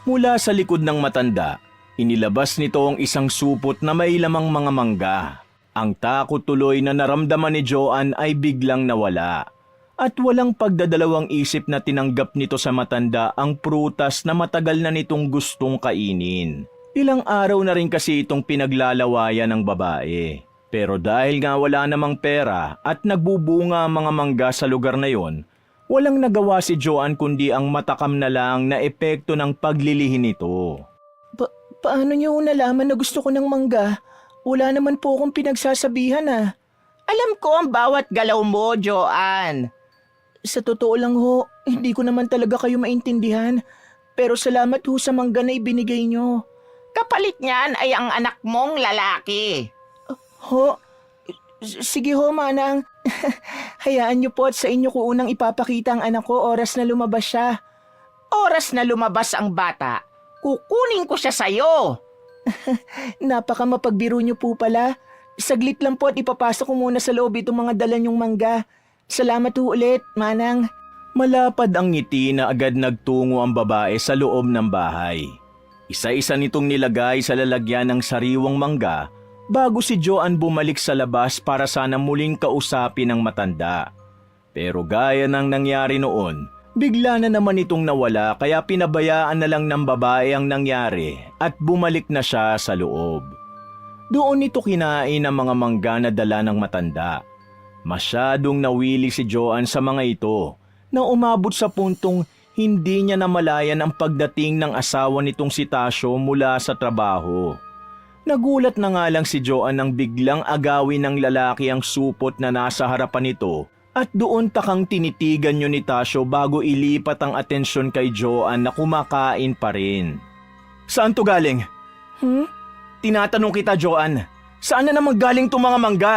Mula sa likod ng matanda, inilabas nito ang isang supot na may lamang mga mangga. Ang takot tuloy na naramdaman ni Joanne ay biglang nawala. At walang pagdadalawang isip na tinanggap nito sa matanda ang prutas na matagal na nitong gustong kainin. Ilang araw na rin kasi itong pinaglalawayan ng babae. Pero dahil nga wala namang pera at nagbubunga ang mga mangga sa lugar na yon, walang nagawa si Joanne kundi ang matakam na lang na epekto ng paglilihin nito. Paano niyo nalaman na gusto ko ng mangga? Wala naman po akong pinagsasabihan ah. Alam ko ang bawat galaw mo, Joanne. Sa totoo lang ho, hindi ko naman talaga kayo maintindihan. Pero salamat ho sa mangga na ibinigay nyo. Kapalit niyan ay ang anak mong lalaki. Ho? Sige ho, Manang. Hayaan niyo po at sa inyo ko unang ipapakita ang anak ko oras na lumabas siya. Oras na lumabas ang bata, kukunin ko siya sa'yo. Napaka mapagbiro niyo po pala. Saglit lang po at ipapasok ko muna sa loob itong mga dala niyong mangga. Salamat ho ulit, Manang. Malapad ang ngiti na agad nagtungo ang babae sa loob ng bahay. Isa-isa nitong nilagay sa lalagyan ng sariwang mangga bago si Joanne bumalik sa labas para sana muling kausapin ng matanda. Pero gaya ng nangyari noon, bigla na naman itong nawala kaya pinabayaan na lang ng babae ang nangyari at bumalik na siya sa loob. Doon ito kinain ang mga mangga na dala ng matanda. Masyadong nawili si Joanne sa mga ito na umabot sa puntong hindi niya namalayan ang pagdating ng asawa nitong si Tasyo mula sa trabaho. Nagulat na nga lang si Joanne nang biglang agawin ng lalaki ang supot na nasa harapan nito at doon takang tinitigan niyo ni Tasyo bago ilipat ang atensyon kay Joanne na kumakain pa rin. Saan to galing? Tinatanong kita, Joanne. Saan na naman galing itong mga mangga?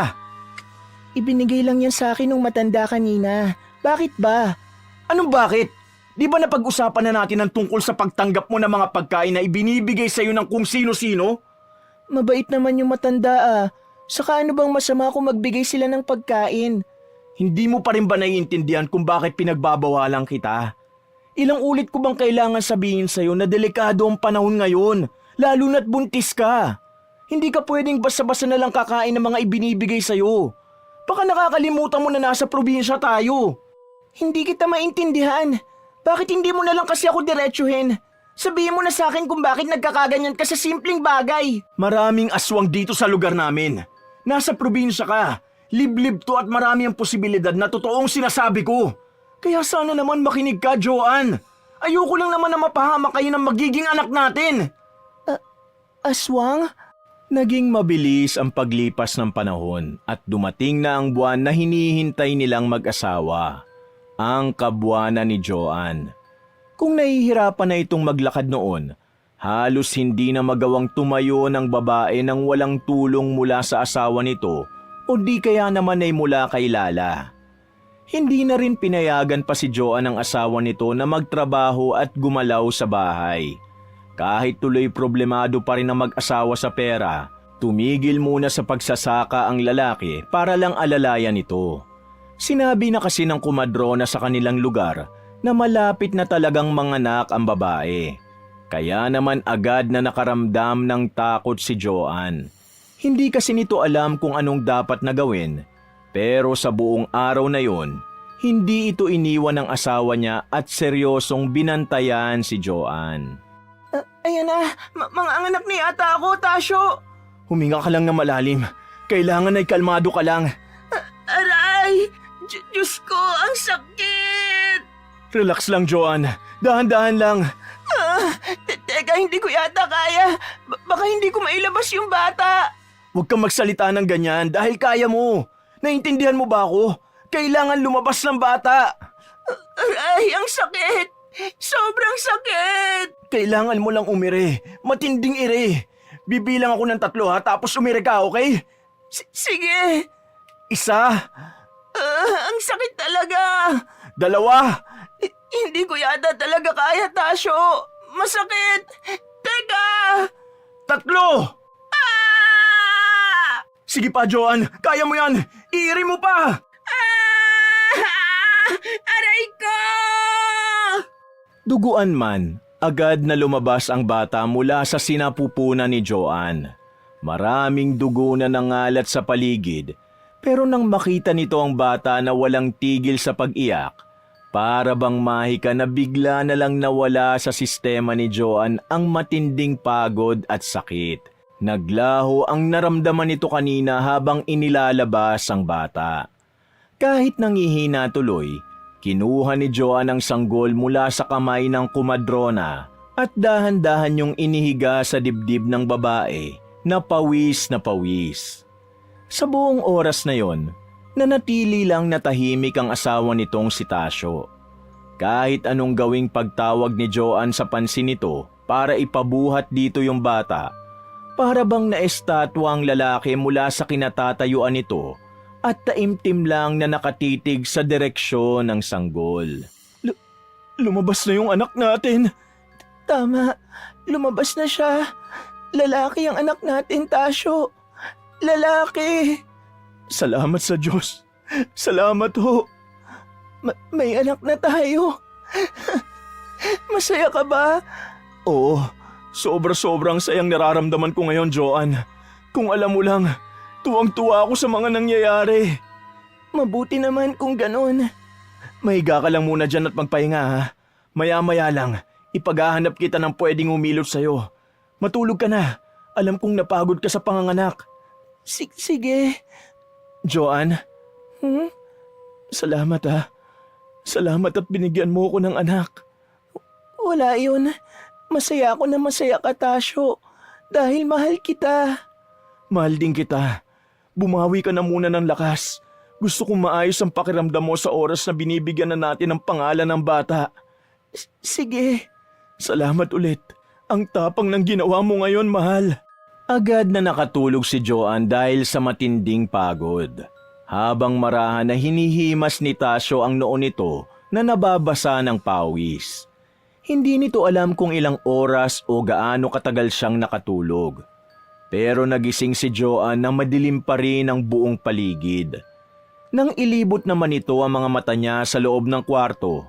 Ibinigay lang yan sa akin nung matanda kanina. Bakit ba? Anong bakit? Di ba napag-usapan na natin ang tungkol sa pagtanggap mo ng mga pagkain na ibinibigay sa iyo ng kung sino-sino? Mabait naman yung matanda ah. Saka ano bang masama kung magbigay sila ng pagkain? Hindi mo pa rin ba naiintindihan kung bakit pinagbabawalan kita? Ilang ulit ko bang kailangan sabihin sa'yo na delikado ang panahon ngayon, lalo na't buntis ka? Hindi ka pwedeng basta-basta na lang kakain ng mga ibinibigay sa'yo. Baka nakakalimutan mo na nasa probinsya tayo. Hindi kita maintindihan. Bakit hindi mo na lang kasi ako diretsuhin? Sabihin mo na sa akin kung bakit nagkakaganyan ka sa simpleng bagay. Maraming aswang dito sa lugar namin. Nasa probinsya ka. Liblib to at marami ang posibilidad na totoong sinasabi ko. Kaya sana naman makinig ka, Joanne. Ayoko lang naman na mapahamak kayo ng magiging anak natin. Aswang? Naging mabilis ang paglipas ng panahon at dumating na ang buwan na hinihintay nilang mag-asawa. Ang kabuwanan ni Joanne. Kung nahihirapan na itong maglakad noon, halos hindi na magawang tumayo ng babae nang walang tulong mula sa asawa nito o di kaya naman ay mula kay Lala. Hindi na rin pinayagan pa si Joanne ang asawa nito na magtrabaho at gumalaw sa bahay. Kahit tuloy problemado pa rin ang mag-asawa sa pera, tumigil muna sa pagsasaka ang lalaki para lang alalayan ito. Sinabi na kasi ng kumadrona sa kanilang lugar na malapit na talagang manganak ang babae. Kaya naman agad na nakaramdam ng takot si Joanne. Hindi kasi nito alam kung anong dapat na gawin. Pero sa buong araw na yon, hindi ito iniwan ng asawa niya at seryosong binantayan si Joanne. Ayan na, mga anak ni ata ako, Tasyo. Huminga ka lang na malalim. Kailangan ay kalmado ka lang. Aray! Diyos ko, ang sakit! Relax lang, Joanne. Dahan-dahan lang. Teka, hindi ko yata kaya. Baka hindi ko mailabas yung bata. Huwag kang magsalita ng ganyan dahil kaya mo. Naintindihan mo ba ako? Kailangan lumabas ng bata. Aray, ang sakit! Sobrang sakit! Kailangan mo lang umire. Matinding ire. Bibilang ako ng 3 tapos umire ka, okay? Sige! 1, Ang sakit talaga! 2, Hindi ko yata talaga kaya, Tasyo. Masakit! Teka! 3. Ah! Sige pa, Joanne. Kaya mo yan. Iiri mo pa. Aray ko! Duguan man, agad na lumabas ang bata mula sa sinapupunan ni Joanne. Maraming dugo na nangalat sa paligid, pero nang makita nito ang bata na walang tigil sa pag-iyak, para bang mahika na bigla na lang nawala sa sistema ni Joanne ang matinding pagod at sakit. Naglaho ang naramdaman nito kanina habang inilalabas ang bata. Kahit nangihina tuloy, kinuha ni Joanne ang sanggol mula sa kamay ng kumadrona at dahan-dahan yung inihiga sa dibdib ng babae na pawis na pawis. Sa buong oras na yon, nanatili lang na tahimik ang asawa nitong si Tasyo. Kahit anong gawing pagtawag ni Joanne sa pansin nito para ipabuhat dito yung bata, para bang naestatwa ang lalaki mula sa kinatatayuan nito at taimtim lang na nakatitig sa direksyon ng sanggol. Lumabas na yung anak natin. Tama, lumabas na siya. Lalaki ang anak natin, Tasyo. Lalaki. Salamat sa Diyos. Salamat ho. May anak na tayo. Masaya ka ba? Oo, sobra-sobrang sayang nararamdaman ko ngayon, Joanne. Kung alam mo lang, tuwang-tuwa ako sa mga nangyayari. Mabuti naman kung ganun. Mahiga ka lang muna dyan at magpahinga ha. Maya-maya lang, ipaghahanap kita ng pwedeng umilot sa'yo. Matulog ka na. Alam kong napagod ka sa panganganak. Sige. Joanne? Salamat ha. Salamat at binigyan mo ko ng anak. Wala yun. Masaya ako na masaya ka, Tasyo. Dahil mahal kita. Mahal din kita. Bumawi ka na muna ng lakas. Gusto kong maayos ang pakiramdam mo sa oras na binibigyan na natin ng pangalan ng bata. Sige. Salamat ulit. Ang tapang ng ginawa mo ngayon, mahal. Agad na nakatulog si Joanne dahil sa matinding pagod. Habang marahan na hinihimas ni Tasyo ang noo nito na nababasa ng pawis. Hindi nito alam kung ilang oras o gaano katagal siyang nakatulog. Pero nagising si Joanne na madilim pa rin ang buong paligid. Nang ilibot naman ito ang mga mata niya sa loob ng kwarto,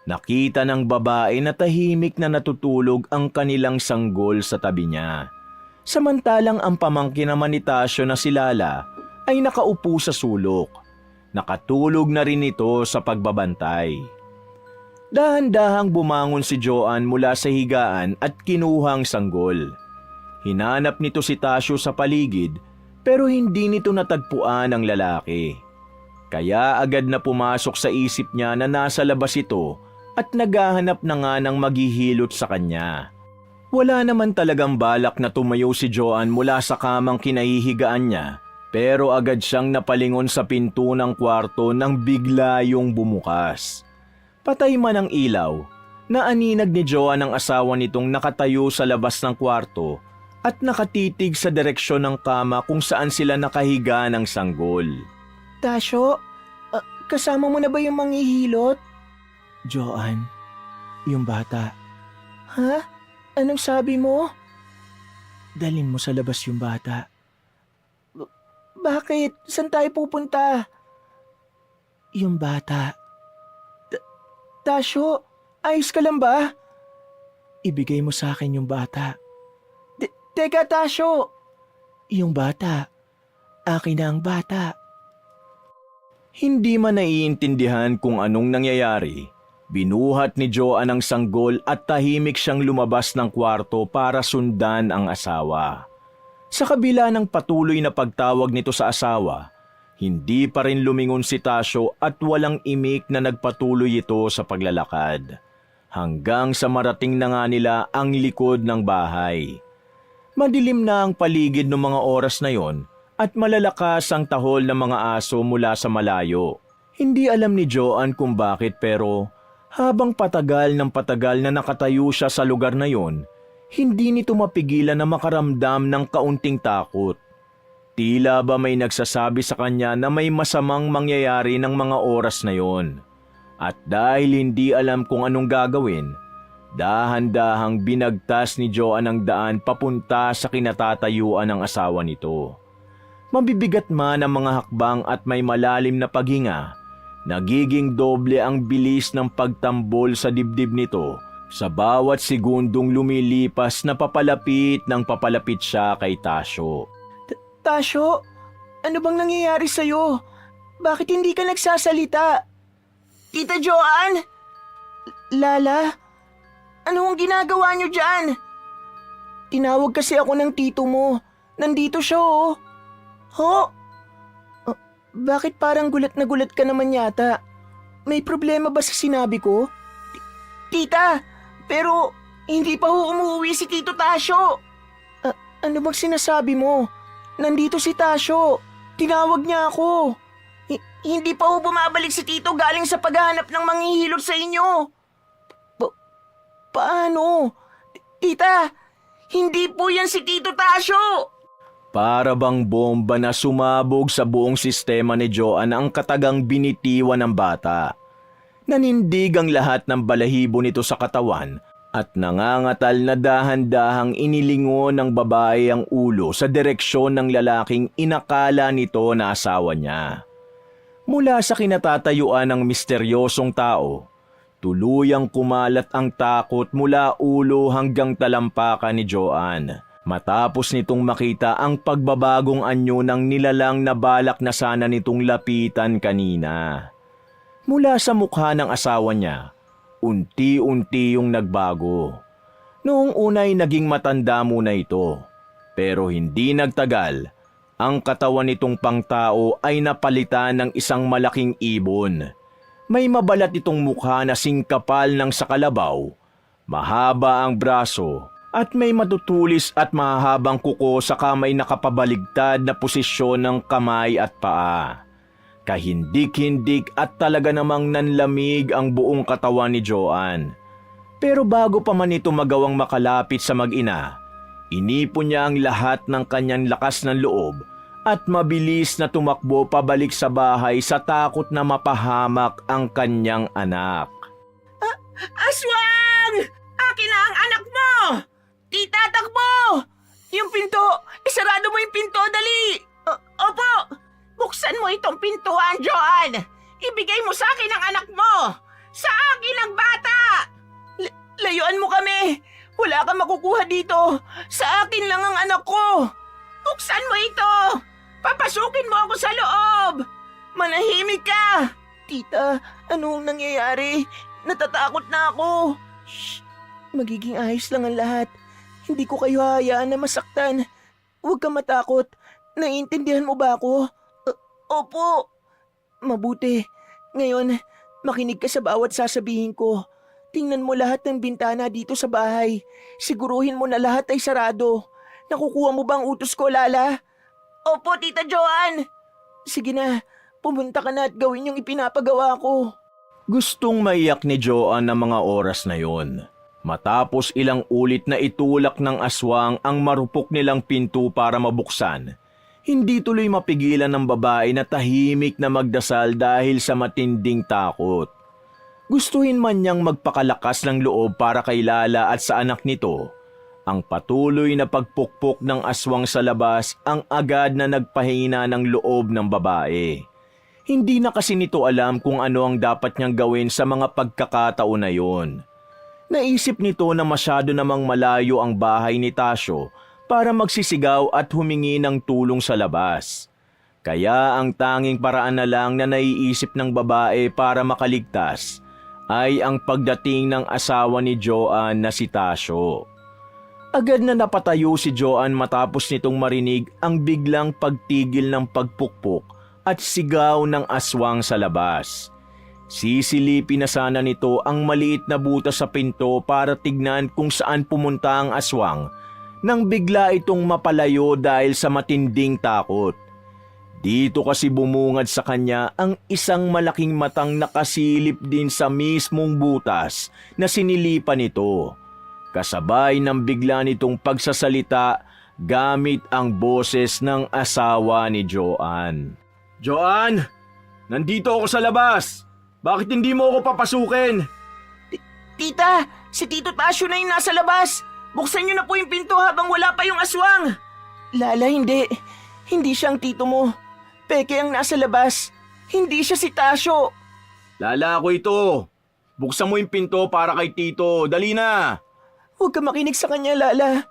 Nakita ng babae na tahimik na natutulog ang kanilang sanggol sa tabi niya. Samantalang ang pamangkin naman ni Tasyo na si Lala ay nakaupo sa sulok. Nakatulog na rin ito sa pagbabantay. Dahan-dahang bumangon si Joan mula sa higaan at kinuhang sanggol. Hinanap nito si Tasyo sa paligid pero hindi nito natagpuan ang lalaki. Kaya agad na pumasok sa isip niya na nasa labas ito at naghahanap na nga ng maghihilot sa kanya. Wala naman talagang balak na tumayo si Joan mula sa kamang kinahihigaan niya pero agad siyang napalingon sa pinto ng kwarto nang bigla yung bumukas. Patay man ang ilaw, naaninag ni Joan ang asawa nitong nakatayo sa labas ng kwarto at nakatitig sa direksyon ng kama kung saan sila nakahiga ng sanggol. Tasyo, kasama mo na ba yung manghihilot? Joan, yung bata, Ha? Anong sabi mo? dalin mo sa labas yung bata. Bakit? Saan tayo pupunta? Yung bata, Tasyo, ayos ka lang ba? ibigay mo sa akin yung bata. Teka, Tasyo! Yung bata, akin na ang bata. Hindi man naiintindihan kung anong nangyayari, binuhat ni Joan ang sanggol at tahimik siyang lumabas ng kwarto para sundan ang asawa. Sa kabila ng patuloy na pagtawag nito sa asawa, hindi pa rin lumingon si Tasyo at walang imik na nagpatuloy ito sa paglalakad. Hanggang sa marating na nga nila ang likod ng bahay. Madilim na ang paligid ng mga oras na yon at malalakas ang tahol ng mga aso mula sa malayo. Hindi alam ni Joan kung bakit pero habang patagal ng patagal na nakatayo siya sa lugar na yon, hindi nito mapigilan na makaramdam ng kaunting takot. Tila ba may nagsasabi sa kanya na may masamang mangyayari ng mga oras na yon. At dahil hindi alam kung anong gagawin, dahan-dahang binagtas ni Joan ang daan papunta sa kinatatayuan ng asawa nito. Mabibigat man ang mga hakbang at may malalim na paghinga, nagiging doble ang bilis ng pagtambol sa dibdib nito sa bawat segundong lumilipas na papalapit siya kay Tasyo. Tasyo, ano bang nangyayari sa'yo? Bakit hindi ka nagsasalita? Tita Joan? Lala? Ano ang ginagawa niyo dyan? Tinawag kasi ako ng tito mo. Nandito siya oh. Ho? Bakit parang gulat na gulat ka naman yata? May problema ba sa sinabi ko? Tita, pero hindi pa ho umuwi si Tito Tasyo. Ano bang sinasabi mo? Nandito si Tasyo. Tinawag niya ako. Hindi pa ho bumabalik si Tito galing sa paghahanap ng manghihilot sa inyo. Paano? Tita, hindi po yan si Tito Tasyo. Para bang bomba na sumabog sa buong sistema ni Joan ang katagang binitiwan ng bata. Nanindig ang lahat ng balahibo nito sa katawan at nangangatal na dahan-dahang inilingon ng babae ang ulo sa direksyon ng lalaking inakala nito na asawa niya. Mula sa kinatatayuan ng misteryosong tao, tuluyang kumalat ang takot mula ulo hanggang talampakan ni Joan. Matapos nitong makita ang pagbabagong anyo ng nilalang na balak na sana nitong lapitan kanina. Mula sa mukha ng asawa niya, unti-unti yung nagbago. Noong unay naging matanda muna ito, pero hindi nagtagal, ang katawan nitong pangtao ay napalitan ng isang malaking ibon. May mabalat itong mukha na singkapal ng sakalabaw, mahaba ang braso, at may matutulis at mahahabang kuko sa kamay nakapabaligtad na posisyon ng kamay at paa. Kahindik-hindik at talaga namang nanlamig ang buong katawan ni Joan. Pero bago pa man ito magawang makalapit sa mag-ina, inipon niya ang lahat ng kanyang lakas ng loob at mabilis na tumakbo pabalik sa bahay sa takot na mapahamak ang kanyang anak. Aswang! Akin na ang anak mo! Tita, takbo! Yung pinto! Isarado mo yung pinto, dali! Opo! Buksan mo itong pintuan, Joan! Ibigay mo sa akin ang anak mo! Sa akin ang bata! Layuan mo kami! Wala kang makukuha dito! Sa akin lang ang anak ko! Buksan mo ito! Papasukin mo ako sa loob! Manahimik ka! Tita, anong nangyayari? Natatakot na ako. Shh! Magiging ayos lang ang lahat. Hindi ko kayo hayaan na masaktan. Huwag kang matakot. Naiintindihan mo ba ako? Opo. Mabuti. Ngayon, makinig ka sa bawat sasabihin ko. Tingnan mo lahat ng bintana dito sa bahay. Siguruhin mo na lahat ay sarado. Nakukuha mo ba ang utos ko, Lala? Opo, Tita Joanne. Sige na, pumunta ka na at gawin yung ipinapagawa ko. Gustong maiyak ni Joanne ang mga oras na yon. Matapos ilang ulit na itulak ng aswang ang marupok nilang pinto para mabuksan, hindi tuloy mapigilan ng babae na tahimik na magdasal dahil sa matinding takot. Gustuhin man niyang magpakalakas ng loob para kay Lala at sa anak nito, ang patuloy na pagpukpok ng aswang sa labas ang agad na nagpahina ng loob ng babae. Hindi na kasi nito alam kung ano ang dapat niyang gawin sa mga pagkakataon na yon. Naisip nito na masyado namang malayo ang bahay ni Tasyo para magsisigaw at humingi ng tulong sa labas. Kaya ang tanging paraan na lang na naiisip ng babae para makaligtas ay ang pagdating ng asawa ni Joanne na si Tasyo. Agad na napatayo si Joanne matapos nitong marinig ang biglang pagtigil ng pagpukpok at sigaw ng aswang sa labas. Sisilipin na sana nito ang maliit na butas sa pinto para tignan kung saan pumunta ang aswang nang bigla itong mapalayo dahil sa matinding takot. Dito kasi bumungad sa kanya ang isang malaking matang nakasilip din sa mismong butas na sinilipan nito. Kasabay ng bigla nitong pagsasalita gamit ang boses ng asawa ni Joanne. Joanne, nandito ako sa labas. Bakit hindi mo ako papasukin? Tita, si Tito Tasyo na yung nasa labas. Buksan niyo na po yung pinto habang wala pa yung aswang. Lala, hindi. Hindi siyang tito mo. Peke ang nasa labas. Hindi siya si Tasyo. Lala, ako ito. Buksan mo yung pinto para kay Tito. Dali na. Huwag ka makinig sa kanya, Lala.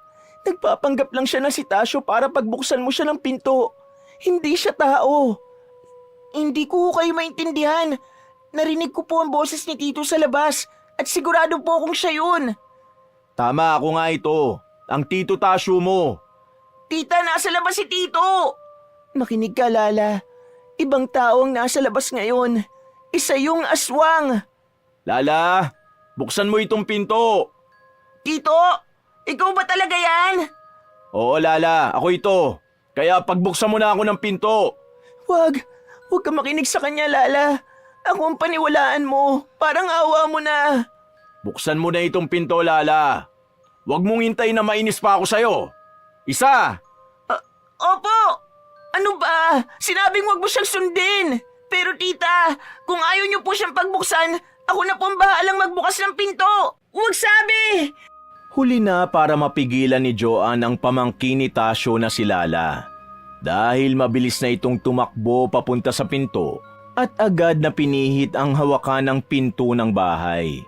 Nagpapanggap lang siya na si Tasyo para pagbuksan mo siya ng pinto. Hindi siya tao. Hindi ko kayo maintindihan. Narinig ko po ang boses ni Tito sa labas at sigurado po akong siya yun. Tama, ako nga ito. Ang Tito Tasyo mo. Tita, nasa labas si Tito! Makinig ka, Lala. Ibang tao ang nasa labas ngayon. Isa yung aswang. Lala, buksan mo itong pinto. Tito, ikaw ba talaga yan? Oo, Lala, ako ito. Kaya pagbuksan mo na ako ng pinto. Huwag ka makinig sa kanya, Lala. Ako ang paniwalaan mo. Parang awa mo na. Buksan mo na itong pinto, Lala. Huwag mong hintayin na mainis pa ako sa'yo. Isa! Opo! Ano ba? Sinabing huwag mo siyang sundin. Pero tita, kung ayaw niyo po siyang pagbuksan, ako na po ang bahalang magbukas ng pinto. Huwag sabi! Huli na para mapigilan ni Joanne ang pamangkin ni Tasyo na si Lala. Dahil mabilis na itong tumakbo papunta sa pinto at agad na pinihit ang hawakan ng pinto ng bahay.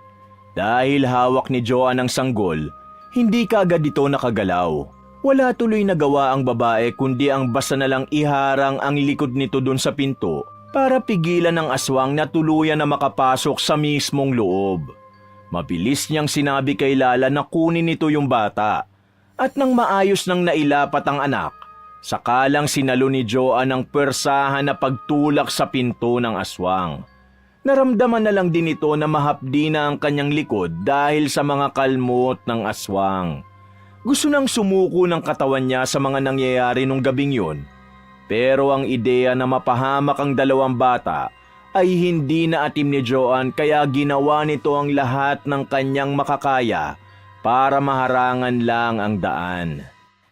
Dahil hawak ni Joanne ang sanggol, hindi kaagad ito nakagalaw. Wala tuloy nagawa ang babae kundi ang basta na lang iharang ang likod nito dun sa pinto para pigilan ang aswang na tuluyan na makapasok sa mismong loob. Mabilis niyang sinabi kay Lala na kunin nito yung bata at nang maayos nang nailapat ang anak, sakalang sinalo ni Joanne ang pwersahan na pagtulak sa pinto ng aswang. Naramdaman na lang din ito na mahapdi na ang kanyang likod dahil sa mga kalmot ng aswang. Gusto nang sumuko ng katawan niya sa mga nangyayari nung gabing yun, pero ang ideya na mapahamak ang dalawang bata ay hindi na atim ni Joanne kaya ginawa nito ang lahat ng kanyang makakaya para maharangan lang ang daan.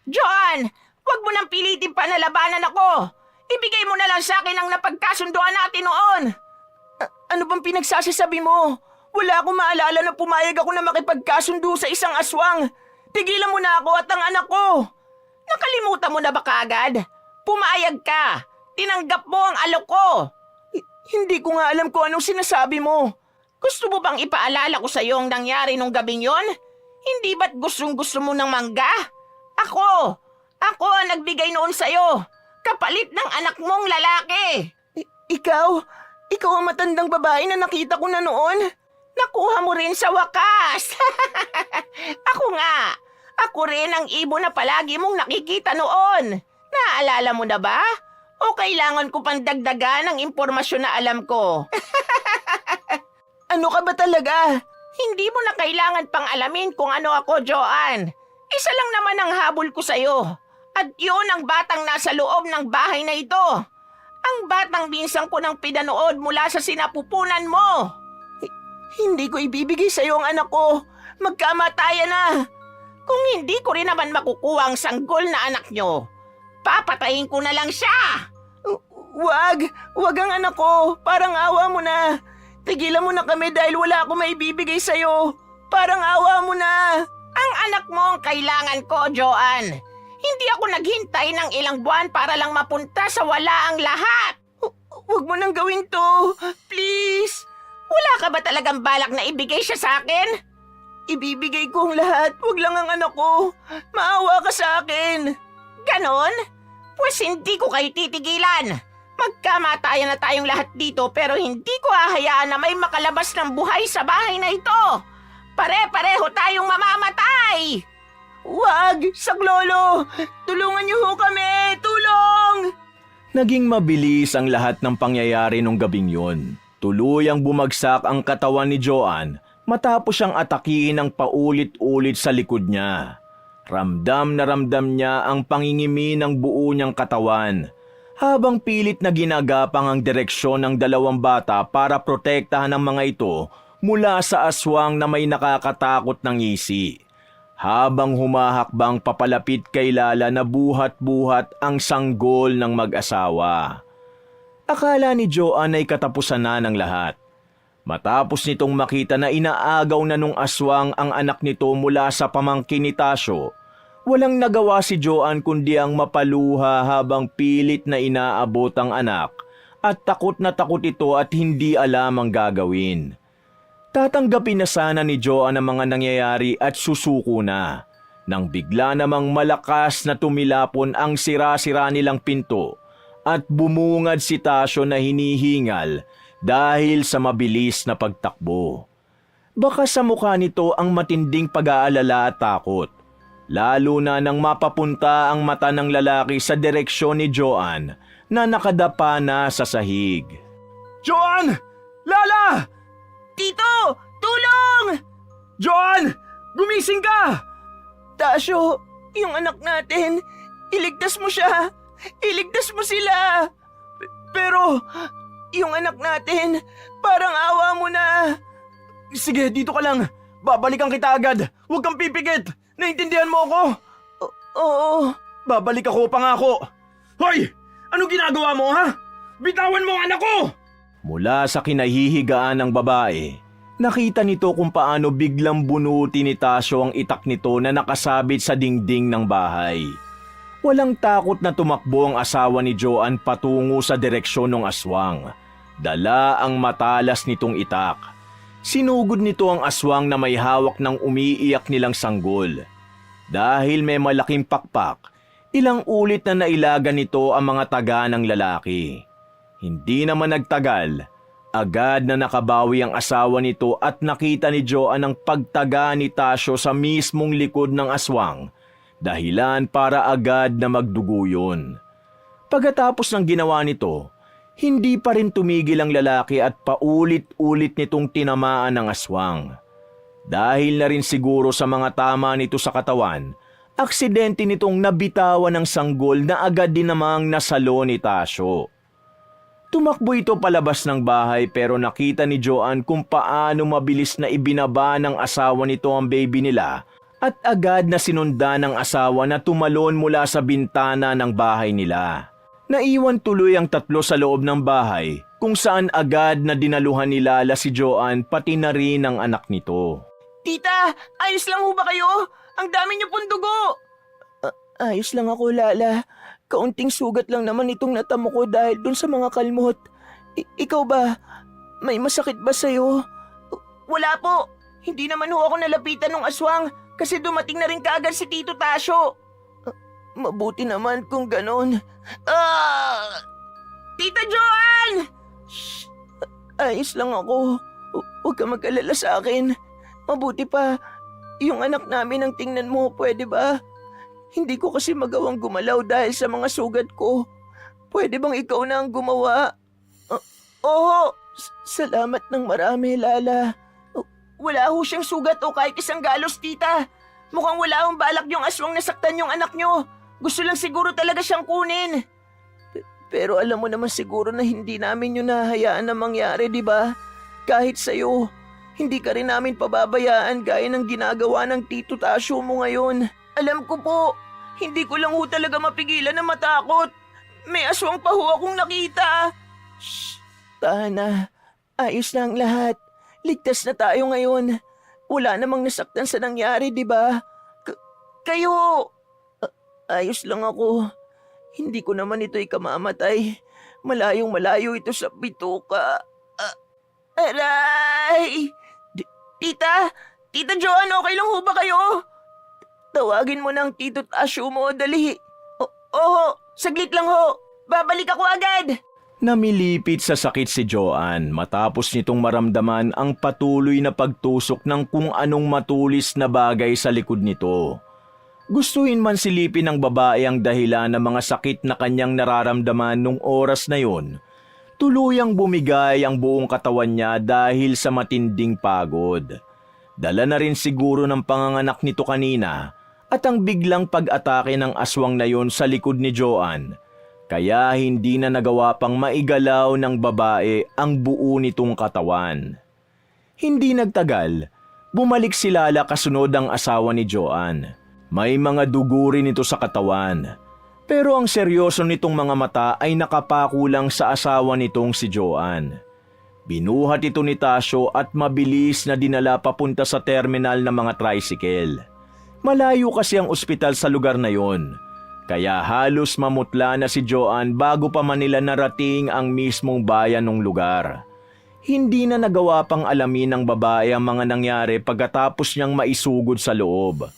Joanne, wag mo nang pilitin pa na labanan ako. Ibigay mo na lang sa akin ang napagkasunduan natin noon. Ano bang pinagsasasabi mo? Wala akong maalala na pumayag ako na makipagkasundo sa isang aswang. Tigilan mo na ako at ang anak ko. Nakalimutan mo na ba kaagad? Pumayag ka. Tinanggap mo ang alok ko. Hindi ko nga alam kung anong sinasabi mo. Gusto mo bang ipaalala ko sa'yo ang nangyari nung gabing yon? Hindi ba't gustong-gusto mo ng mangga? Ako ang nagbigay noon sa'yo. Kapalit ng anak mong lalaki. Ikaw ang matandang babae na nakita ko na noon? Nakuha mo rin sa wakas. Ako rin ang ibon na palagi mong nakikita noon. Naaalala mo na ba? O kailangan ko pang dagdagan ang impormasyon na alam ko? Ano ka ba talaga? Hindi mo na kailangan pang alamin kung ano ako, Joanne. Isa lang naman ang habol ko sa'yo. At yun ang batang nasa loob ng bahay na ito. Ang batang minsan ko nang pinanood mula sa sinapupunan mo. Hindi ko ibibigay sa'yo ang anak ko. Magkamatayan na. Kung hindi ko rin naman makukuha ang sanggol na anak nyo, papatayin ko na lang siya. Wag ang anak ko. Parang awa mo na. Tigilan mo na kami dahil wala akong maibibigay sa'yo. Parang awa mo na. Ang anak mo ang kailangan ko, Joanne. Hindi ako naghintay ng ilang buwan para lang mapunta sa wala ang lahat. Wag mo nang gawin to. Please. Wala ka ba talagang balak na ibigay siya sa akin? Ibibigay ko ang lahat. Wag lang ang anak ko. Maawa ka sa akin. Ganon? Pues hindi ko kayo titigilan. Magkamatayan na tayong lahat dito pero hindi ko hahayaan na may makalabas ng buhay sa bahay na ito. Pare-pareho tayong mamamatay. Wag! Saglolo! Tulungan niyo ho kami! Tulong! Naging mabilis ang lahat ng pangyayari nung gabing yon. Tuluyang bumagsak ang katawan ni Joanne matapos siyang atakihin ng paulit-ulit sa likod niya. Ramdam na ramdam niya ang pangingimi ng buo niyang katawan habang pilit na ginagapang ang direksyon ng dalawang bata para protektahan ang mga ito mula sa aswang na may nakakatakot na ngisi. Habang humahakbang papalapit kay Lala na buhat-buhat ang sanggol ng mag-asawa. Akala ni Joanne ay katapusan na ng lahat. Matapos nitong makita na inaagaw na nung aswang ang anak nito mula sa pamangkin ni Tasyo, walang nagawa si Joanne kundi ang mapaluha habang pilit na inaabot ang anak at takot na takot ito at hindi alam ang gagawin. Tatanggapin na sana ni Joanne ang mga nangyayari at susuko na, nang bigla namang malakas na tumilapon ang sira-sira nilang pinto at bumungad si Tasyo na hinihingal dahil sa mabilis na pagtakbo. Baka sa mukha nito ang matinding pag-aalala at takot, lalo na nang mapapunta ang mata ng lalaki sa direksyon ni Joanne na nakadapa na sa sahig. Joanne! Lala! Tito! Tulong! Joanne! Gumising ka! Tasyo, yung anak natin, iligtas mo siya. Iligtas mo sila. Pero, yung anak natin, parang awa mo na. Sige, dito ka lang. Babalikan kita agad. Huwag kang pipikit. Naintindihan mo ako? Oo. Babalik ako, pangako. Hoy! Anong ginagawa mo, ha? Bitawan mo ang anak ko! Mula sa kinahihigaan ng babae, nakita nito kung paano biglang bunuti ni Tasyo ang itak nito na nakasabit sa dingding ng bahay. Walang takot na tumakbo ang asawa ni Joanne patungo sa direksyon ng aswang. Dala ang matalas nitong itak. Sinugod nito ang aswang na may hawak ng umiiyak nilang sanggol. Dahil may malaking pakpak, ilang ulit na nailagan nito ang mga taga ng lalaki. Hindi naman nagtagal, agad na nakabawi ang asawa nito at nakita ni Joanne ang pagtaga ni Tasyo sa mismong likod ng aswang, dahilan para agad na magdugo yun. Pagkatapos ng ginawa nito, hindi pa rin tumigil ang lalaki at paulit-ulit nitong tinamaan ng aswang. Dahil na rin siguro sa mga tama nito sa katawan, aksidente nitong nabitawan ng sanggol na agad din namang nasalo ni Tasyo. Tumakbo ito palabas ng bahay pero nakita ni Joanne kung paano mabilis na ibinaba ng asawa nito ang baby nila at agad na sinundan ng asawa na tumalon mula sa bintana ng bahay nila. Naiwan tuloy ang tatlo sa loob ng bahay kung saan agad na dinaluhan ni Lala si Joanne pati na rin ang anak nito. Tita, ayos lang ho ba kayo? Ang dami niyo pong dugo. Ayos lang ako, Lala. Kaunting sugat lang naman itong natamo ko dahil dun sa mga kalmot. Ikaw ba? May masakit ba sa'yo? Wala po. Hindi naman ho ako nalapitan ng aswang kasi dumating na rin kaagad si Tito Tasyo. Mabuti naman kung ganon. Tita Joan! Shh! Ayos lang ako. Huwag ka mag-alala sa akin. Mabuti pa, yung anak namin ang tingnan mo, pwede ba? Hindi ko kasi magawang gumalaw dahil sa mga sugat ko. Pwede bang ikaw na ang gumawa? Oo, salamat ng marami, Lala. Wala ho siyang sugat o kahit isang galos, tita. Mukhang wala hong balak yung aswang nasaktan yung anak nyo. Gusto lang siguro talaga siyang kunin. Pero alam mo naman siguro na hindi namin yun nahayaan na mangyari, di ba? Kahit sa'yo, hindi ka rin namin pababayaan gaya ng ginagawa ng Tito Tasyo mo ngayon. Alam ko po, hindi ko lang ho talaga mapigilan na matakot. May aswang pa ho akong nakita. Shh, tahan na. Ayos na ang lahat. Ligtas na tayo ngayon. Wala namang nasaktan sa nangyari, di ba? Kayo! Ayos lang ako. Hindi ko naman ito ikamamatay. Malayong malayo ito sa bituka. Aray! Tita! Tita Joan, okay lang ho ba kayo? Tawagin mo ng Tito Tasyo mo, dali. Oo, saglit lang ho. Babalik ako agad. Namilipit sa sakit si Joan matapos nitong maramdaman ang patuloy na pagtusok ng kung anong matulis na bagay sa likod nito. Gustuhin man silipin ng babae ang dahilan ng mga sakit na kanyang nararamdaman nung oras na yon, tuluyang bumigay ang buong katawan niya dahil sa matinding pagod. Dala na rin siguro ng panganganak nito kanina at ang biglang pag-atake ng aswang na yon sa likod ni Joan. Kaya hindi na nagawa pang maigalaw ng babae ang buo nitong katawan. Hindi nagtagal, bumalik si Lala kasunod ang asawa ni Joan. May mga dugo rin ito sa katawan. Pero ang seryoso nitong mga mata ay nakapako lang sa asawa nitong si Joan. Binuhat ito ni Tasyo at mabilis na dinala papunta sa terminal ng mga tricycle. Malayo kasi ang ospital sa lugar na yon. Kaya halos mamutla na si Joan bago pa man nila narating ang mismong bayan ng lugar. Hindi na nagawa pang alamin ng babae ang mga nangyari pagkatapos niyang maisugod sa loob.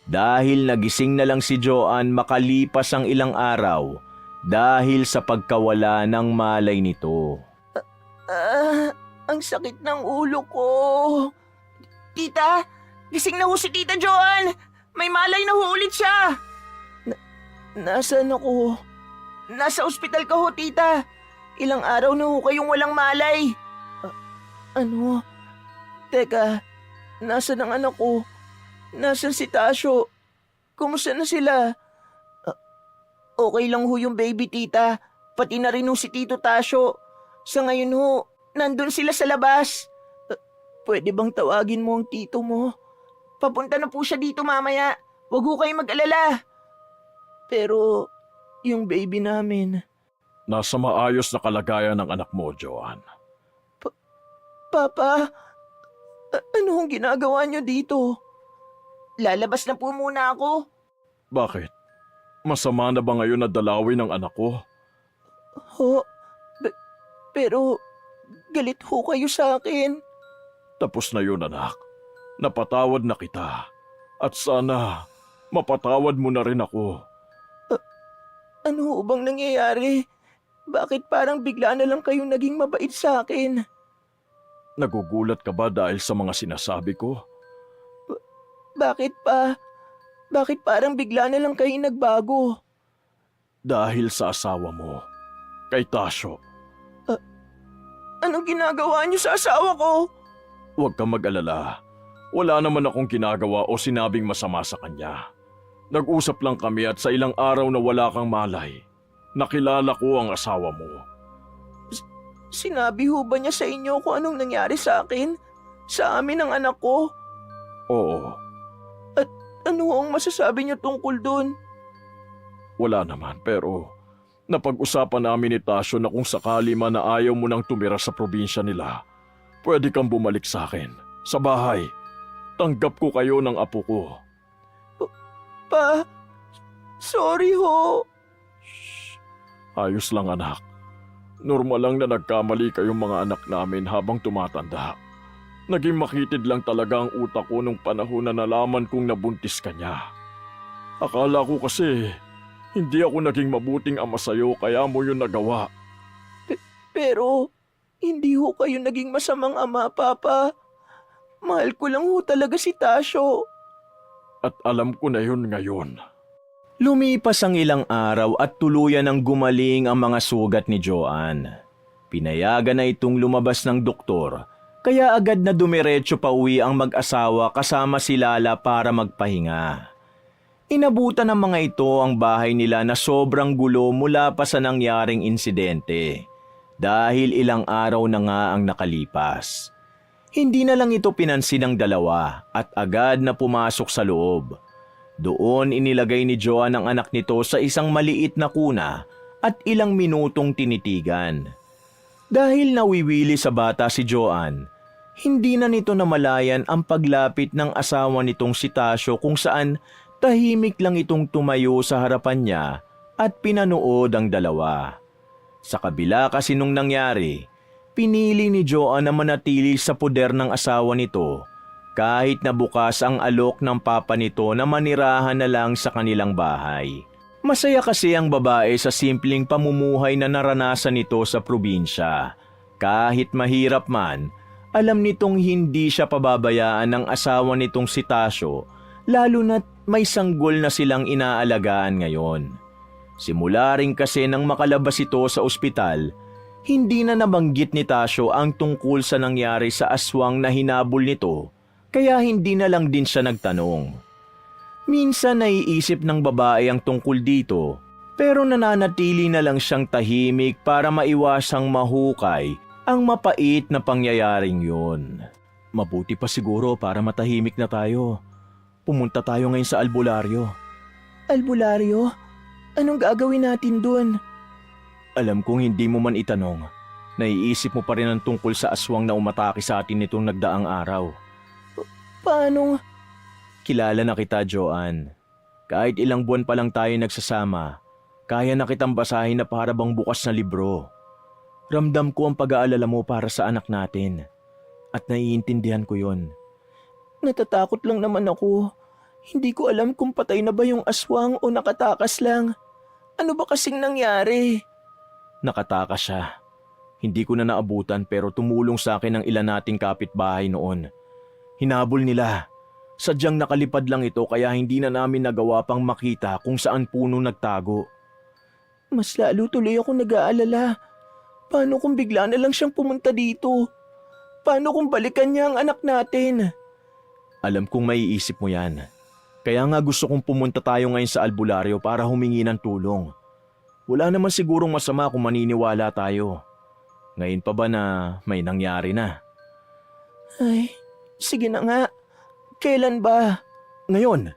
Dahil nagising na lang si Joan makalipas ang ilang araw dahil sa pagkawala ng malay nito. Ang sakit ng ulo ko. Tita, gising na ho si Tita Joan. May malay na ho ulit siya. Nasaan ako? Nasa ospital ka ho, tita. Ilang araw na ho kayong walang malay. Ano? Teka, nasaan ang anak ko? Nasaan si Tasyo? Kumusta na sila? Okay lang ho yung baby, tita. Pati na rin ho si Tito Tasyo. Sa ngayon ho, nandun sila sa labas. Pwede bang tawagin mo ang tito mo? Papunta na po siya dito mamaya. Huwag ho kayong mag-alala. Pero, yung baby namin... Nasa maayos na kalagayan ng anak mo, Joan. Papa, ano hong ginagawa niyo dito? Lalabas na po muna ako. Bakit? Masama na ba ngayon na dalawin ng anak ko? Ho, pero galit ho kayo sa akin. Tapos na yun, anak. Napatawad na kita. At sana, mapatawad mo na rin ako. Ano ho bang nangyayari? Bakit parang bigla na lang kayong naging mabait sa akin? Nagugulat ka ba dahil sa mga sinasabi ko? Bakit pa? Bakit parang bigla na lang kayong nagbago? Dahil sa asawa mo, kay Tasyo. Anong ginagawa niyo sa asawa ko? Huwag kang mag-alala. Wala naman akong ginagawa o sinabing masama sa kanya. Nag-usap lang kami at sa ilang araw na wala kang malay, nakilala ko ang asawa mo. Sinabi ho ba niya sa inyo kung anong nangyari sa akin? Sa amin ng anak ko? Oo, At ano ang masasabi niyo tungkol dun? wala naman pero napag-usapan namin ni Tasyo na kung sakali man na ayaw mo nang tumira sa probinsya nila, pwede kang bumalik sa akin, sa bahay. Tanggap ko kayo ng apo ko. Pa, sorry ho. Shh. Ayos lang, anak. Normal lang na nagkamali kayong mga anak namin habang tumatanda. Naging makitid lang talaga ang utak ko nung panahon na nalaman kong nabuntis ka niya. Akala ko kasi hindi ako naging mabuting ama sa'yo kaya mo yun nagawa. Pero, hindi ho kayo naging masamang ama, Papa. Mahal ko lang ho talaga si Tasyo. At alam ko na yun ngayon. Lumipas ang ilang araw at tuluyan ng gumaling ang mga sugat ni Joanne. Pinayagan na itong lumabas ng doktor, kaya agad na dumiretso pa uwi ang mag-asawa kasama si Lala para magpahinga. Inabutan ng mga ito ang bahay nila na sobrang gulo mula pa sa nangyaring insidente, dahil ilang araw na nga ang nakalipas. Hindi na lang ito pinansin ng dalawa at agad na pumasok sa loob. Doon inilagay ni Joanne ang anak nito sa isang maliit na kuna at ilang minutong tinitigan. Dahil nawiwili sa bata si Joanne, hindi na nito namalayan ang paglapit ng asawa nitong si Tasyo kung saan tahimik lang itong tumayo sa harapan niya at pinanood ang dalawa. Sa kabila kasi nung nangyari, pinili ni Joanne na manatili sa poder ng asawa nito kahit na bukas ang alok ng papa nito na manirahan na lang sa kanilang bahay. Masaya kasi ang babae sa simpleng pamumuhay na naranasan nito sa probinsya. Kahit mahirap man, alam nitong hindi siya pababayaan ng asawa nitong si Tasyo, lalo na't may sanggol na silang inaalagaan ngayon. Simula rin kasi nang makalabas ito sa ospital, hindi na nabanggit ni Tasyo ang tungkol sa nangyari sa aswang na hinabol nito, kaya hindi na lang din siya nagtanong. Minsan naiisip ng babae ang tungkol dito, pero nananatili na lang siyang tahimik para maiwasang mahukay ang mapait na pangyayaring yun. Mabuti pa siguro para matahimik na tayo. Pumunta tayo ngayon sa albularyo. Albularyo? Anong gagawin natin dun? Alam kong hindi mo man itanong, naiisip mo pa rin ang tungkol sa aswang na umatake sa atin nitong nagdaang araw. Paano? Kilala na kita, Joanne. Kahit ilang buwan pa lang tayo nagsasama, kaya na kitang basahin na para bang bukas na libro. Ramdam ko ang pag-aalala mo para sa anak natin. At naiintindihan ko yon. Natatakot lang naman ako. Hindi ko alam kung patay na ba yung aswang o nakatakas lang. Ano ba kasing nangyari? Nakatakas siya. Hindi ko na naabutan pero tumulong sa akin ang ilan nating kapitbahay noon. Hinabol nila. Sadyang nakalipad lang ito kaya hindi na namin nagawa pang makita kung saan puno nagtago. Mas lalo tuloy ako nag-aalala. Paano kung bigla na lang siyang pumunta dito? Paano kung balikan niya ang anak natin? Alam kong maiisip mo yan. Kaya nga gusto kong pumunta tayo ngayon sa albularyo para humingi ng tulong. Wala naman sigurong masama kung maniniwala tayo. Ngayon pa ba na may nangyari na? Ay, sige na nga. Kailan ba? Ngayon.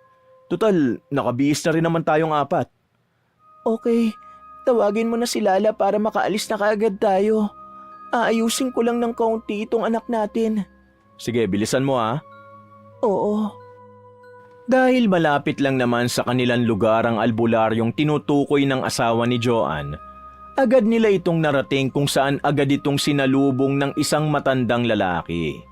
Total, nakabihis na rin naman tayong 4. Okay, tawagin mo na si Lala para makaalis na kaagad tayo. Aayusin ko lang ng kaunti itong anak natin. Sige, bilisan mo ha. Oo. Dahil malapit lang naman sa kanilang lugar ang albularyong tinutukoy ng asawa ni Joanne, agad nila itong narating kung saan agad itong sinalubong ng isang matandang lalaki.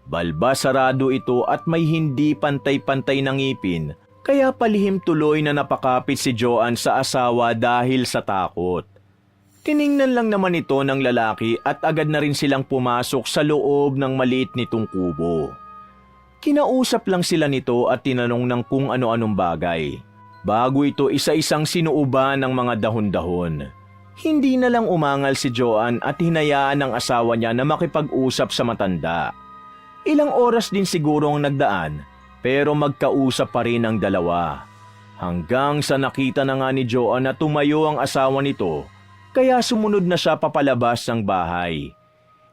Balbas sarado ito at may hindi pantay-pantay na ngipin, kaya palihim tuloy na napakapit si Joanne sa asawa dahil sa takot. Tiningnan lang naman ito ng lalaki at agad na rin silang pumasok sa loob ng maliit nitong kubo. Kinausap lang sila nito at tinanong ng kung ano-anong bagay. Bago ito isa-isang sinuuban ng mga dahon-dahon. Hindi na lang umangal si Joanne at hinayaan ng asawa niya na makipag-usap sa matanda. Ilang oras din siguro ang nagdaan pero magkausap pa rin ang dalawa. Hanggang sa nakita na nga ni Joanne na tumayo ang asawa nito kaya sumunod na siya papalabas ng bahay.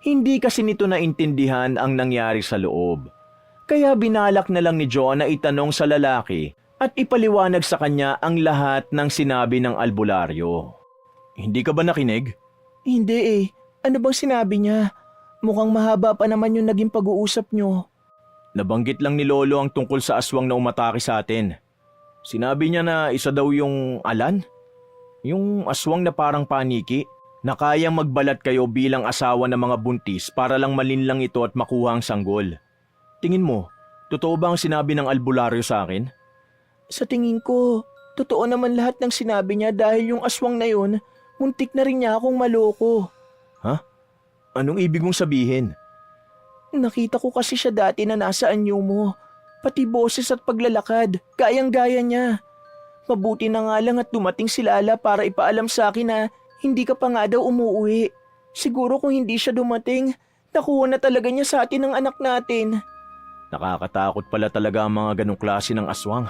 Hindi kasi nito naintindihan ang nangyari sa loob. Kaya binalak na lang ni Joanne na itanong sa lalaki at ipaliwanag sa kanya ang lahat ng sinabi ng albularyo. Hindi ka ba nakinig? Hindi eh. Ano bang sinabi niya? Mukhang mahaba pa naman yung naging pag-uusap niyo. Nabanggit lang ni Lolo ang tungkol sa aswang na umatake sa atin. Sinabi niya na isa daw yung Alan? Yung aswang na parang paniki? na kayang magbalat kayo bilang asawa ng mga buntis para lang malinlang ito at makuha ang sanggol. Tingin mo, totoo ba ang sinabi ng albularyo sa akin? Sa tingin ko, totoo naman lahat ng sinabi niya dahil yung aswang na yun, muntik na rin niya akong maloko. Ha? Anong ibig mong sabihin? Nakita ko kasi siya dati na nasa anyo mo. Pati boses at paglalakad, gayang-gaya niya. Mabuti na nga lang at dumating si Lala para ipaalam sa akin na hindi ka pa nga daw umuwi. Siguro kung hindi siya dumating, nakuha na talaga niya sa atin ang anak natin. Nakakatakot pala talaga ang mga ganong klase ng aswang.